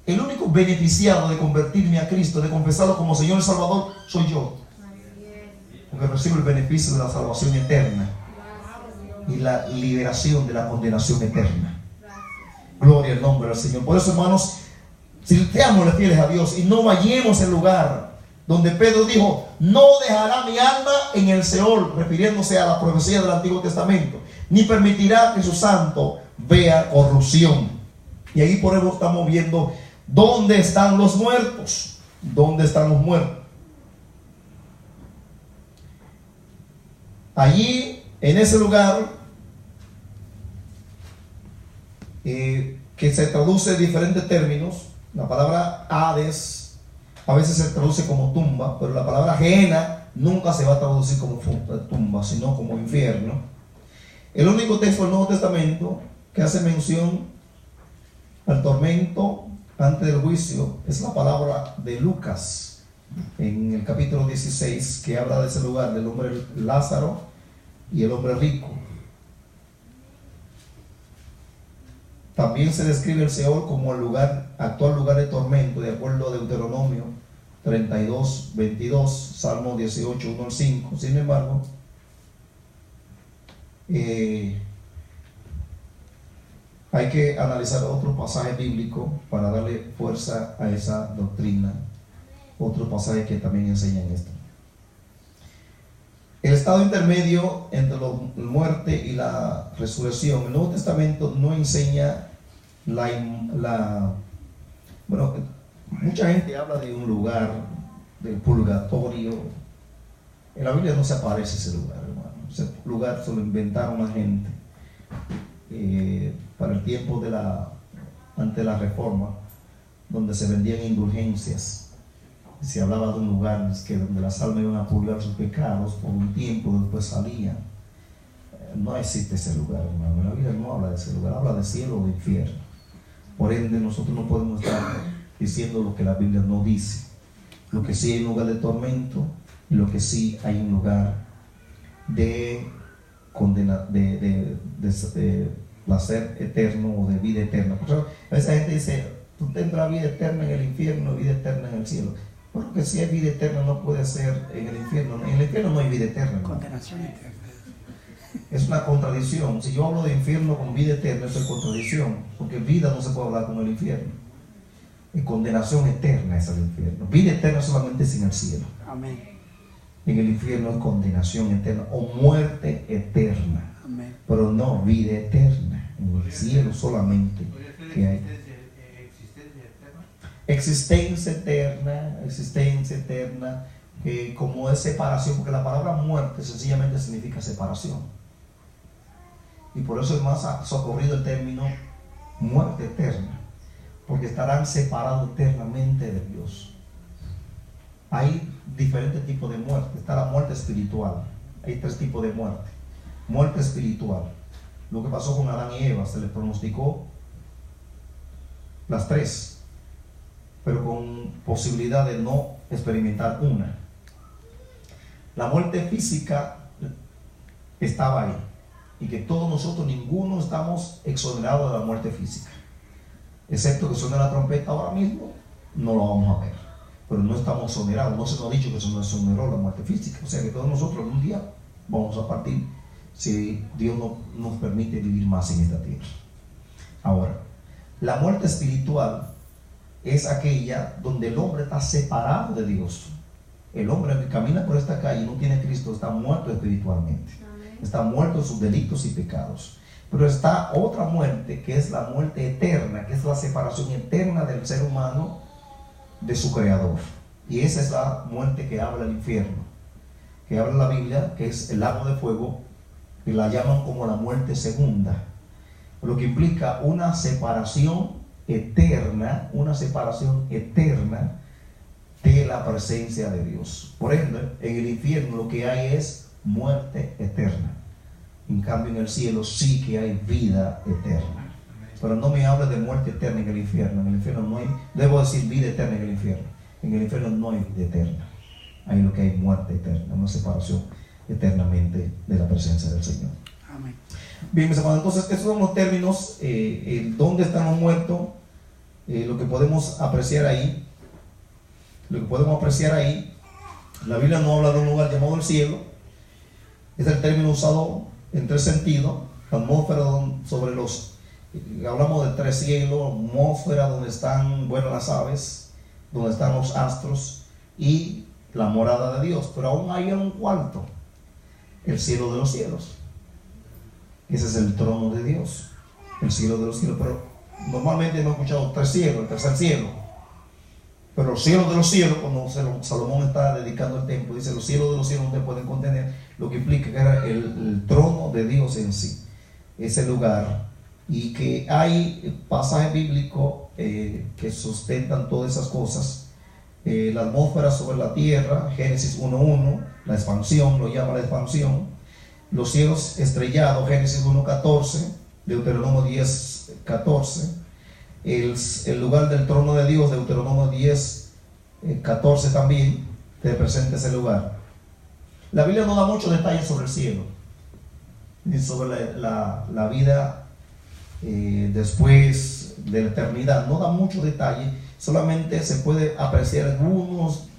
El único beneficiado de convertirme a Cristo, de confesarlo como Señor y Salvador, soy yo, porque recibo el beneficio de la salvación eterna y la liberación de la condenación eterna. Gloria al nombre del Señor. Por eso, hermanos, si seamos fieles a Dios y no vayamos al lugar donde Pedro dijo: no dejará mi alma en el Seol, refiriéndose a la profecía del Antiguo Testamento, ni permitirá que su santo vea corrupción. Y ahí por eso estamos viendo dónde están los muertos. ¿Dónde están los muertos? Allí, en ese lugar, que se traduce en diferentes términos. La palabra Hades a veces se traduce como tumba, pero la palabra Gehenna nunca se va a traducir como tumba, sino como infierno. El único texto del Nuevo Testamento que hace mención al tormento antes del juicio es la palabra de Lucas, en el capítulo 16, que habla de ese lugar, del hombre Lázaro y el hombre rico. También se describe el Seol como el actual lugar de tormento, de acuerdo a Deuteronomio 32, 22, Salmo 18, 1 al 5. Sin embargo, hay que analizar otro pasaje bíblico para darle fuerza a esa doctrina. Otro pasaje que también enseña esto. El estado intermedio entre la muerte y la resurrección. El Nuevo Testamento no enseña la Bueno, mucha gente habla de un lugar del purgatorio. En la Biblia no se aparece ese lugar, hermano. Ese lugar se lo inventaron la gente para el tiempo ante la Reforma, donde se vendían indulgencias. Se hablaba de un lugar donde las almas iban a purgar sus pecados por un tiempo, después salían. No existe ese lugar, hermano. La Biblia no habla de ese lugar, habla de cielo o de infierno. Por ende, nosotros no podemos estar diciendo lo que la Biblia no dice. Lo que sí hay un lugar de tormento, y lo que sí hay un lugar de placer eterno o de vida eterna. Por eso, a veces la gente dice, tú tendrás vida eterna en el infierno y vida eterna en el cielo. Bueno, que si hay vida eterna no puede ser en el infierno. En el infierno no hay vida eterna. Condenación eterna. Es una contradicción. Si yo hablo de infierno con vida eterna, eso es contradicción, porque vida no se puede hablar con el infierno. Y condenación eterna es el infierno. Vida eterna solamente es en el cielo. Amén. En el infierno es condenación eterna o muerte eterna. Amén. Pero no vida eterna. En el cielo solamente que hay existencia eterna, como es separación, porque la palabra muerte sencillamente significa separación. Y por eso es más socorrido el término muerte eterna, porque estarán separados eternamente de Dios. Hay diferentes tipos de muerte. Está la muerte espiritual. Hay 3 tipos de muerte. Muerte espiritual, lo que pasó con Adán y Eva, se les pronosticó las 3, pero con posibilidad de no experimentar una. La muerte física estaba ahí, y que todos nosotros, ninguno estamos exonerados de la muerte física, excepto que suene la trompeta ahora mismo, no lo vamos a ver, pero no estamos exonerados. No se nos ha dicho que se nos exoneró la muerte física, o sea que todos nosotros en un día vamos a partir, si Dios no nos permite vivir más en esta tierra. Ahora, la muerte espiritual es aquella donde el hombre está separado de Dios. El hombre que camina por esta calle y no tiene a Cristo está muerto espiritualmente. Amén. Está muerto en sus delitos y pecados. Pero está otra muerte, que es la muerte eterna, que es la separación eterna del ser humano de su creador. Y esa es la muerte que habla el infierno, que habla la Biblia, que es el lago de fuego, y la llaman como la muerte segunda, lo que implica una separación eterna de la presencia de Dios. Por ende, en el infierno lo que hay es muerte eterna. En cambio, en el cielo sí que hay vida eterna. Pero no me hable de muerte eterna en el infierno. En el infierno no hay, debo decir vida eterna en el infierno. En el infierno no hay vida eterna. Hay lo que hay muerte eterna, una separación eternamente de la presencia del Señor. Amén. Bien, mis hermanos, entonces estos son los términos, dónde están los muertos, lo que podemos apreciar ahí. La Biblia no habla de un lugar llamado el cielo. Es el término usado en 3 sentidos. La atmósfera sobre hablamos de 3 cielos: atmósfera donde están, las aves, donde están los astros, y la morada de Dios. Pero aún hay un cuarto, el cielo de los cielos. Ese es el trono de Dios, el cielo de los cielos. Pero normalmente hemos escuchado 3 cielos, el tercer cielo. Pero los cielos de los cielos, cuando Salomón está dedicando el templo, dice: los cielos de los cielos no te pueden contener, lo que implica que era el trono de Dios en sí, ese lugar. Y que hay pasajes bíblicos que sustentan todas esas cosas. La atmósfera sobre la tierra, Génesis 1.1, la expansión, lo llama la expansión. Los cielos estrellados, Génesis 1.14, Deuteronomio 10.14. El lugar del trono de Dios, Deuteronomio 10.14 también te presenta ese lugar. La Biblia no da muchos detalles sobre el cielo, ni sobre la vida después de la eternidad. No da muchos detalles, solamente se puede apreciar algunos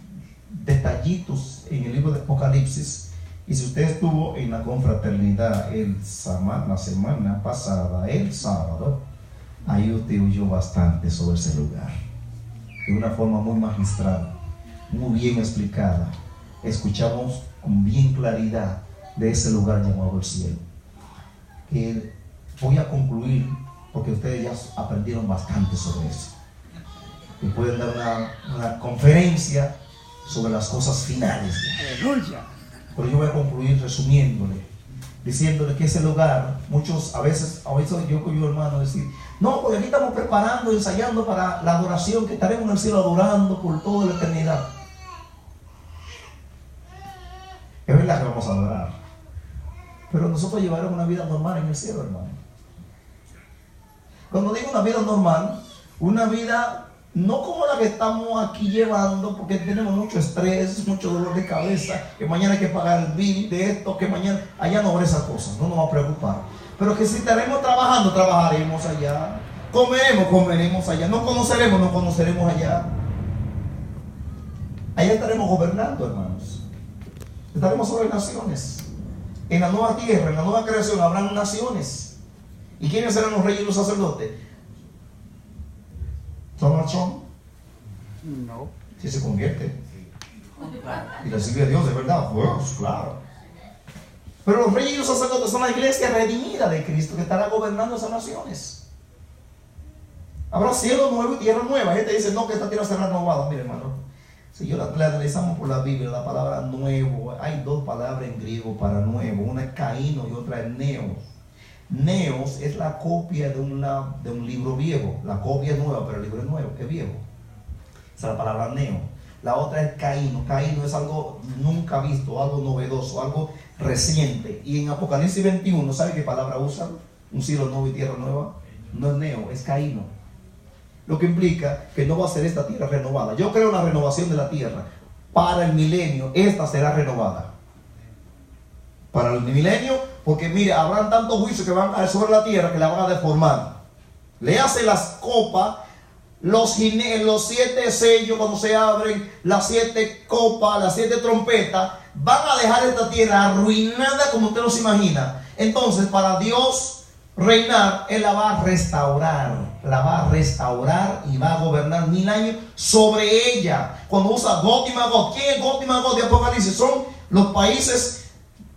detallitos en el libro de Apocalipsis. Y si usted estuvo en la confraternidad la semana pasada, el sábado, ahí usted oyó bastante sobre ese lugar, de una forma muy magistral, muy bien explicada. Escuchamos con bien claridad de ese lugar llamado el cielo. Voy a concluir porque ustedes ya aprendieron bastante sobre eso. y pueden dar una conferencia sobre las cosas finales. Aleluya. Pero yo voy a concluir resumiéndole, diciéndole que ese lugar, muchos a veces yo con mi hermano decir, no, porque aquí estamos preparando, ensayando para la adoración, que estaremos en el cielo adorando por toda la eternidad. Es verdad que vamos a adorar, pero nosotros llevaremos una vida normal en el cielo, hermano. Cuando digo una vida normal, una vida no como la que estamos aquí llevando, porque tenemos mucho estrés, mucho dolor de cabeza, que mañana hay que pagar el bill de esto, que mañana, allá no habrá esas cosas, no nos va a preocupar. Pero que si estaremos trabajando, trabajaremos allá, comeremos allá, nos conoceremos allá. Allá estaremos gobernando, hermanos. Estaremos sobre naciones. En la nueva tierra, en la nueva creación, habrán naciones. ¿Y quiénes serán los reyes y los sacerdotes? ¿Donald Trump? No. Si se convierte y recibe a Dios de verdad, pues claro. Pero los reyes y los sacerdotes son la iglesia redimida de Cristo que estará gobernando esas naciones. Habrá cielo nuevo y tierra nueva. Gente dice, no, que esta tierra será renovada. Mire, hermano, si yo la analizamos por la Biblia, la palabra nuevo, hay dos palabras en griego para nuevo. Una es caíno y otra es neos. Neos es la copia de un libro viejo. La copia es nueva, pero el libro es nuevo, es viejo. Esa es la palabra neo. La otra es caíno. Caíno es algo nunca visto, algo novedoso, algo reciente. Y en Apocalipsis 21, ¿sabe qué palabra usa? Un cielo nuevo y tierra nueva. No es neo, es caíno. Lo que implica que no va a ser esta tierra renovada. Yo creo en la renovación de la tierra. Para el milenio, esta será renovada. Para el milenio, porque mire, habrán tantos juicios que van a caer sobre la tierra que la van a deformar. Le hace las copas, los 7 sellos cuando se abren, las 7 copas, las 7 trompetas, van a dejar esta tierra arruinada como usted no se imagina. Entonces, para Dios reinar, Él la va a restaurar y va a gobernar 1000 años sobre ella. Cuando usa Gog y Magog, ¿quién es Gog y Magog de Apocalipsis? Son los países.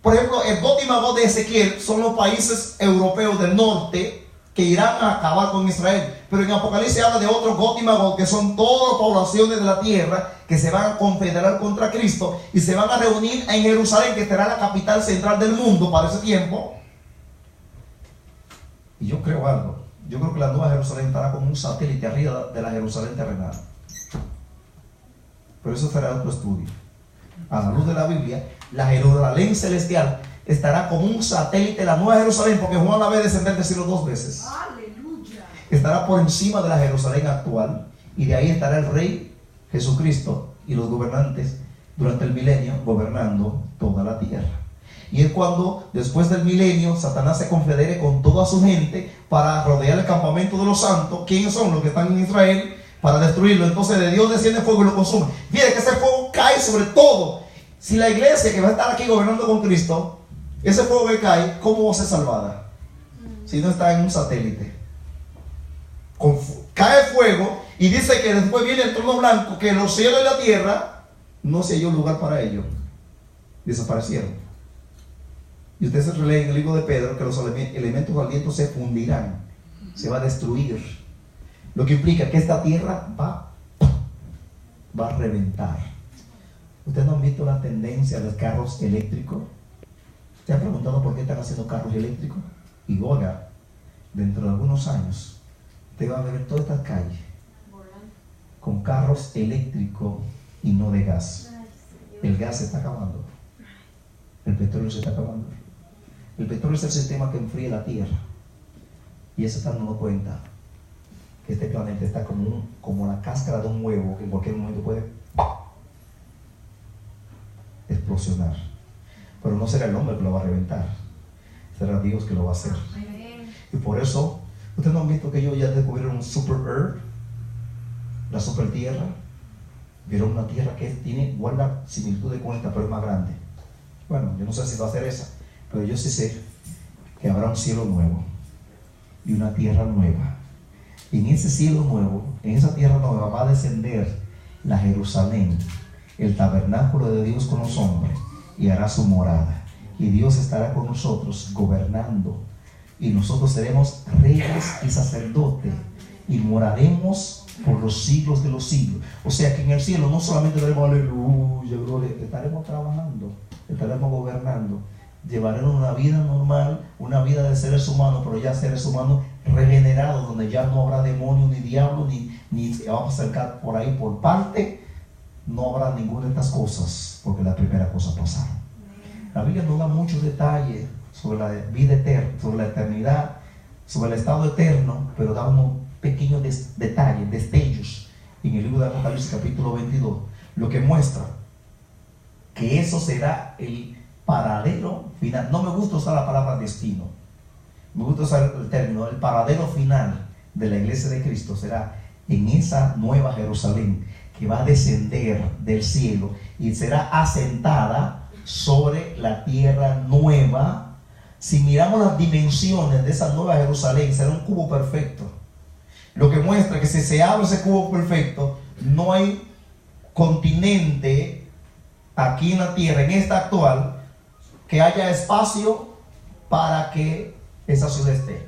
Por ejemplo, el Gog y Magog de Ezequiel son los países europeos del norte que irán a acabar con Israel. Pero en Apocalipsis habla de otro Gog y Magog, que son todas las poblaciones de la tierra que se van a confederar contra Cristo y se van a reunir en Jerusalén, que será la capital central del mundo para ese tiempo. Y yo creo algo. Yo creo que la nueva Jerusalén estará como un satélite arriba de la Jerusalén terrenal. Pero eso será otro estudio. A la luz de la Biblia, la Jerusalén celestial estará como un satélite de la nueva Jerusalén, porque Juan la ve descender del cielo 2 veces. Aleluya. Estará por encima de la Jerusalén actual, y de ahí estará el Rey Jesucristo y los gobernantes durante el milenio gobernando toda la tierra. Y es cuando después del milenio Satanás se confedere con toda su gente para rodear el campamento de los santos. ¿Quiénes son los que están en Israel? Para destruirlo. Entonces de Dios desciende fuego y lo consume. Fíjate que ese fuego cae sobre todo. Si la iglesia que va a estar aquí gobernando con Cristo, ese fuego que cae, ¿cómo va a ser salvada? Si no está en un satélite. Cae fuego y dice que después viene el trono blanco, que los cielos y la tierra no se halló lugar para ellos. Desaparecieron. Y ustedes se leen en el libro de Pedro que los elementos valientes se fundirán, se va a destruir. Lo que implica que esta tierra va a reventar. ¿Ustedes no han visto la tendencia de los carros eléctricos? ¿Se han preguntado por qué están haciendo carros eléctricos? Y oiga, dentro de algunos años, usted va a ver todas estas calles con carros eléctricos y no de gas. El gas se está acabando. El petróleo se está acabando. El petróleo es el sistema que enfría la tierra. Y eso está dando cuenta que este planeta está como la cáscara de un huevo que en cualquier momento puede explosionar. Pero no será el hombre que lo va a reventar, será Dios que lo va a hacer. Y por eso, ustedes no han visto que ellos ya descubrieron un super earth, la super tierra. Vieron una tierra que guarda similitud con esta, pero es más grande. Bueno, yo no sé si va a ser esa, pero yo sí sé que habrá un cielo nuevo y una tierra nueva. Y en ese cielo nuevo, en esa tierra nueva, va a descender la Jerusalén, el tabernáculo de Dios con los hombres, y hará su morada. Y Dios estará con nosotros gobernando. Y nosotros seremos reyes y sacerdotes. Y moraremos por los siglos de los siglos. O sea que en el cielo no solamente tenemos aleluya, gloria, estaremos trabajando, estaremos gobernando, llevaremos una vida normal, una vida de seres humanos, pero ya seres humanos regenerados, donde ya no habrá demonio ni diablo, ni se va a acercar por ahí por parte, no habrá ninguna de estas cosas, porque las primeras cosas pasaron. La Biblia nos da muchos detalles sobre la vida eterna, sobre la eternidad, sobre el estado eterno, pero da unos pequeños detalles, destellos en el libro de Apocalipsis capítulo 22, lo que muestra que eso será el paradero final. No me gusta usar la palabra destino, me gusta usar el término, el paradero final de la iglesia de Cristo será en esa nueva Jerusalén que va a descender del cielo y será asentada sobre la tierra nueva. Si miramos las dimensiones de esa nueva Jerusalén, será un cubo perfecto, lo que muestra que si se abre ese cubo perfecto, no hay continente aquí en la tierra, en esta actual, que haya espacio para que esa ciudad esté.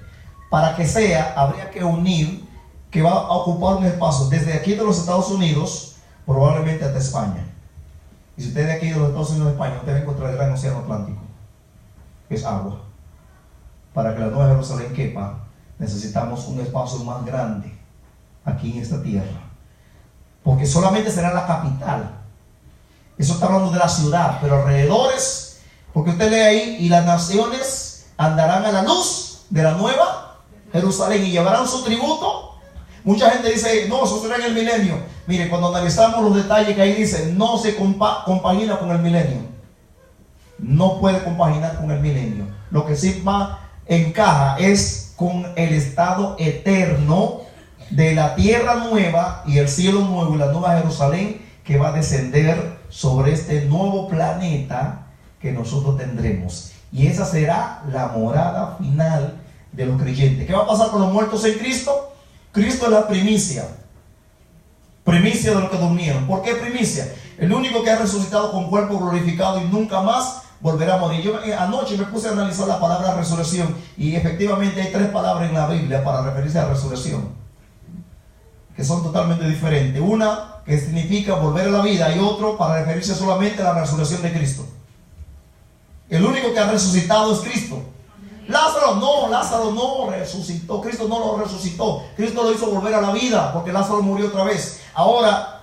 Para que sea, habría que unir, que va a ocupar un espacio desde aquí de los Estados Unidos probablemente hasta España. Y si usted de aquí de los Estados Unidos a España, usted va a encontrar el gran océano Atlántico, que es agua. Para que la nueva Jerusalén quepa, necesitamos un espacio más grande aquí en esta tierra, porque solamente será la capital. Eso está hablando de la ciudad, pero alrededores, porque usted lee ahí, y las naciones andarán a la luz de la nueva Jerusalén y llevarán su tributo. Mucha gente dice, no, eso será en el milenio. Mire, cuando analizamos los detalles que ahí dice, no se compagina con el milenio. No puede compaginar con el milenio. Lo que sí encaja es con el estado eterno de la tierra nueva y el cielo nuevo y la nueva Jerusalén que va a descender sobre este nuevo planeta que nosotros tendremos. Y esa será la morada final de los creyentes. ¿Qué va a pasar con los muertos en Cristo? Cristo es la primicia de los que durmieron. ¿Por qué primicia? El único que ha resucitado con cuerpo glorificado y nunca más volverá a morir. Yo anoche me puse a analizar la palabra resurrección y efectivamente hay 3 palabras en la Biblia para referirse a resurrección que son totalmente diferentes. Una que significa volver a la vida y otro para referirse solamente a la resurrección de Cristo. El único que ha resucitado es Cristo. Lázaro no resucitó, Cristo no lo resucitó, Cristo lo hizo volver a la vida porque Lázaro murió otra vez. Ahora,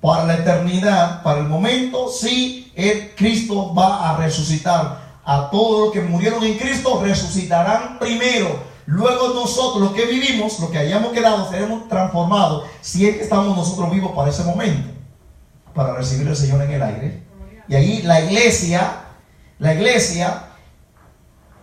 para la eternidad, para el momento, sí, Cristo va a resucitar. A todos los que murieron en Cristo resucitarán primero. Luego nosotros, los que vivimos, los que hayamos quedado, seremos transformados, si es que estamos nosotros vivos para ese momento, para recibir al Señor en el aire. Y ahí la iglesia,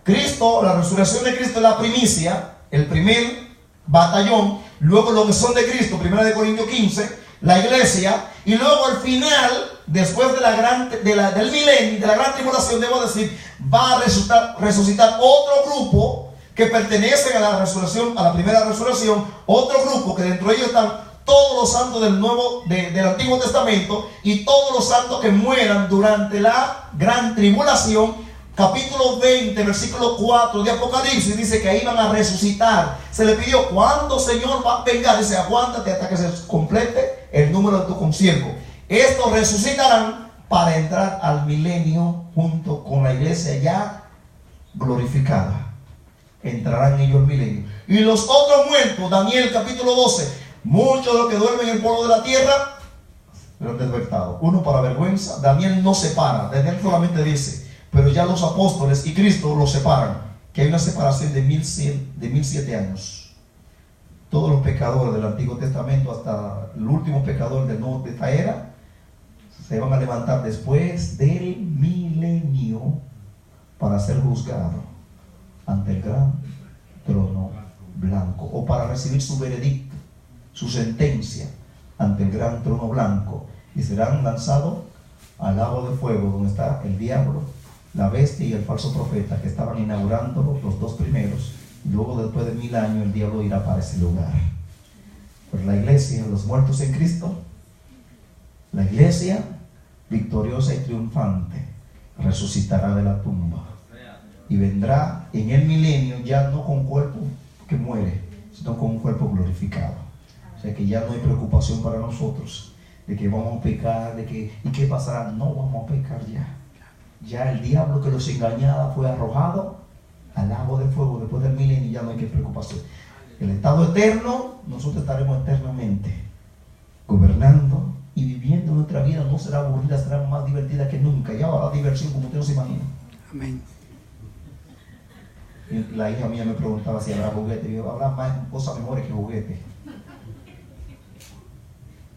Cristo, la resurrección de Cristo es la primicia, el primer batallón. Luego los que son de Cristo, 1 Corintios 15, la iglesia. Y luego al final, después de del milenio, de la gran tribulación, debo decir, va a resucitar otro grupo que pertenecen a la resurrección, a la primera resurrección. Otro grupo que dentro de ellos están todos los santos del Antiguo Testamento y todos los santos que mueran durante la gran tribulación. Capítulo 20, versículo 4 de Apocalipsis dice que ahí van a resucitar. Se le pidió, ¿cuándo, Señor, va a vengar? Dice, aguántate hasta que se complete el número de tu consiervo. Estos resucitarán para entrar al milenio junto con la iglesia ya glorificada. Entrarán ellos al milenio. Y los otros muertos, Daniel capítulo 12, muchos de los que duermen en el polvo de la tierra serán despertados. Uno para vergüenza. Daniel no separa, Daniel solamente dice, pero ya los apóstoles y Cristo los separan, que hay una separación de 1107 años. Todos los pecadores del Antiguo Testamento hasta el último pecador de esta era se van a levantar después del milenio para ser juzgados ante el gran trono blanco, o para recibir su veredicto, su sentencia ante el gran trono blanco, y serán lanzados al lago de fuego donde está el diablo, la bestia y el falso profeta, que estaban inaugurando los 2 primeros. Luego, después de 1000 años, el diablo irá para ese lugar. Pero la iglesia, los muertos en Cristo, la iglesia victoriosa y triunfante, resucitará de la tumba y vendrá en el milenio ya no con cuerpo que muere, sino con un cuerpo glorificado. O de que ya no hay preocupación para nosotros, de que vamos a pecar, de que, ¿y qué pasará? No vamos a pecar ya. Ya el diablo que los engañaba fue arrojado al lago de fuego después del milenio y ya no hay que preocuparse. El estado eterno, nosotros estaremos eternamente gobernando y viviendo nuestra vida. No será aburrida, será más divertida que nunca. Ya habrá diversión como usted no se imagina. Amén. La hija mía me preguntaba si habrá juguete. Yo, habrá más cosas mejores que juguete.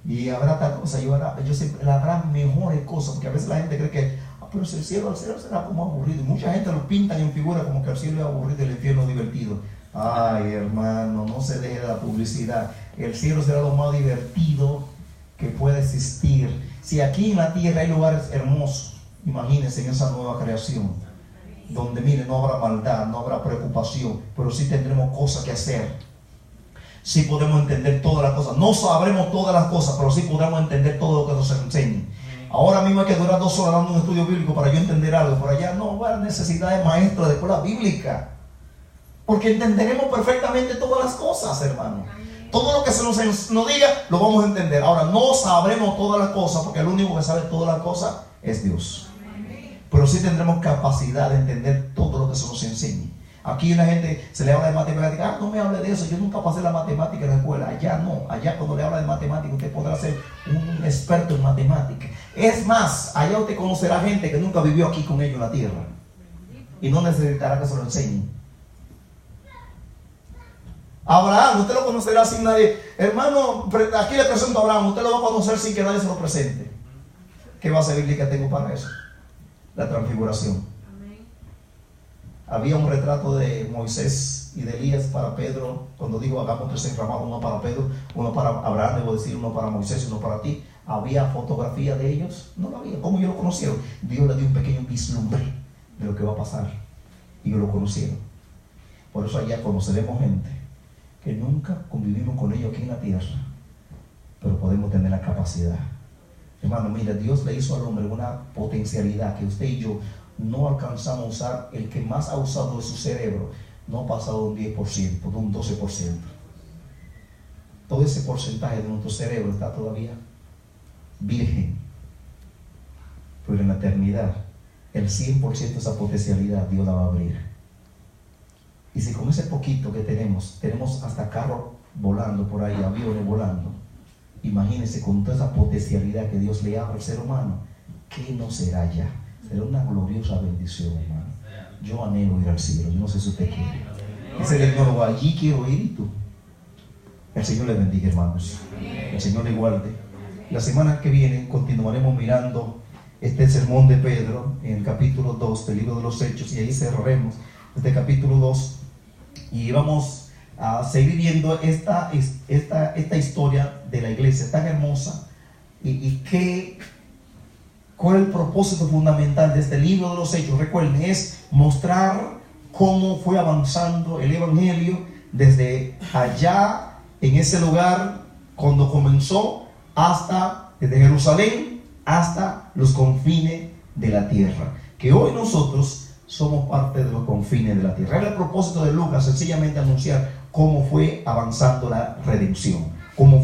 Y habrá tal cosa. Yo siempre habrá mejores cosas, porque a veces la gente cree que pero si el cielo será como aburrido. Y mucha gente lo pintan en figura como que el cielo es aburrido y el infierno es divertido. Ay, hermano, no se deje de la publicidad. El cielo será lo más divertido que puede existir. Si aquí en la tierra hay lugares hermosos, imagínense en esa nueva creación, donde mire, no habrá maldad, no habrá preocupación, pero sí tendremos cosas que hacer. Sí podemos entender todas las cosas. No sabremos todas las cosas, pero sí podremos entender todo lo que nos enseñen. Ahora mismo hay que durar 2 horas dando un estudio bíblico para yo entender algo. Por allá no va a necesidad de maestro de escuela bíblica, porque entenderemos perfectamente todas las cosas, hermano. Todo lo que se nos diga lo vamos a entender. Ahora no sabremos todas las cosas, porque el único que sabe todas las cosas es Dios. Pero sí tendremos capacidad de entender todo lo que se nos enseñe. Aquí una gente se le habla de matemáticas. No me hable de eso, yo nunca pasé la matemática en la escuela. Allá no, allá cuando le habla de matemáticas usted podrá ser un experto en matemáticas. Es más, allá usted conocerá gente que nunca vivió aquí con ellos en la tierra y no necesitará que se lo enseñen. Abraham, usted lo conocerá sin nadie. Hermano, aquí le presento a Abraham, usted lo va a conocer sin que nadie se lo presente. ¿Qué base bíblica tengo para eso? La transfiguración. Había un retrato de Moisés y de Elías para Pedro. Cuando digo hagamos 3 enramados, uno para Pedro, uno para Abraham, debo decir, uno para Moisés y uno para ti. ¿Había fotografía de ellos? No la había. ¿Cómo ellos lo conocieron? Dios le dio un pequeño vislumbre de lo que va a pasar y ellos lo conocieron. Por eso allá conoceremos gente que nunca convivimos con ellos aquí en la tierra, pero podemos tener la capacidad. Hermano, mira, Dios le hizo al hombre una potencialidad que usted y yo no alcanzamos a usar. El que más ha usado de su cerebro no ha pasado de un 10%, de un 12%. Todo ese porcentaje de nuestro cerebro está todavía virgen. Pero en la eternidad, el 100% de esa potencialidad Dios la va a abrir. Y si con ese poquito que tenemos hasta carros volando por ahí, aviones volando, imagínense con toda esa potencialidad que Dios le abre al ser humano, ¿qué no será ya? Será una gloriosa bendición, hermano. Yo anhelo ir al cielo, yo no sé si usted quiere. Ese tecnólogo, allí quiero ir, y tú. El Señor le bendiga, hermanos. El Señor le guarde. La semana que viene continuaremos mirando este sermón de Pedro en el capítulo 2 del libro de los Hechos, y ahí cerraremos este capítulo 2 y vamos a seguir viendo esta historia de la iglesia tan hermosa y cuál es el propósito fundamental de este libro de los Hechos. Recuerden, es mostrar cómo fue avanzando el evangelio desde allá en ese lugar cuando comenzó hasta desde Jerusalén hasta los confines de la tierra, que hoy nosotros somos parte de los confines de la tierra. Era el propósito de Lucas, sencillamente anunciar cómo fue avanzando la redención, cómo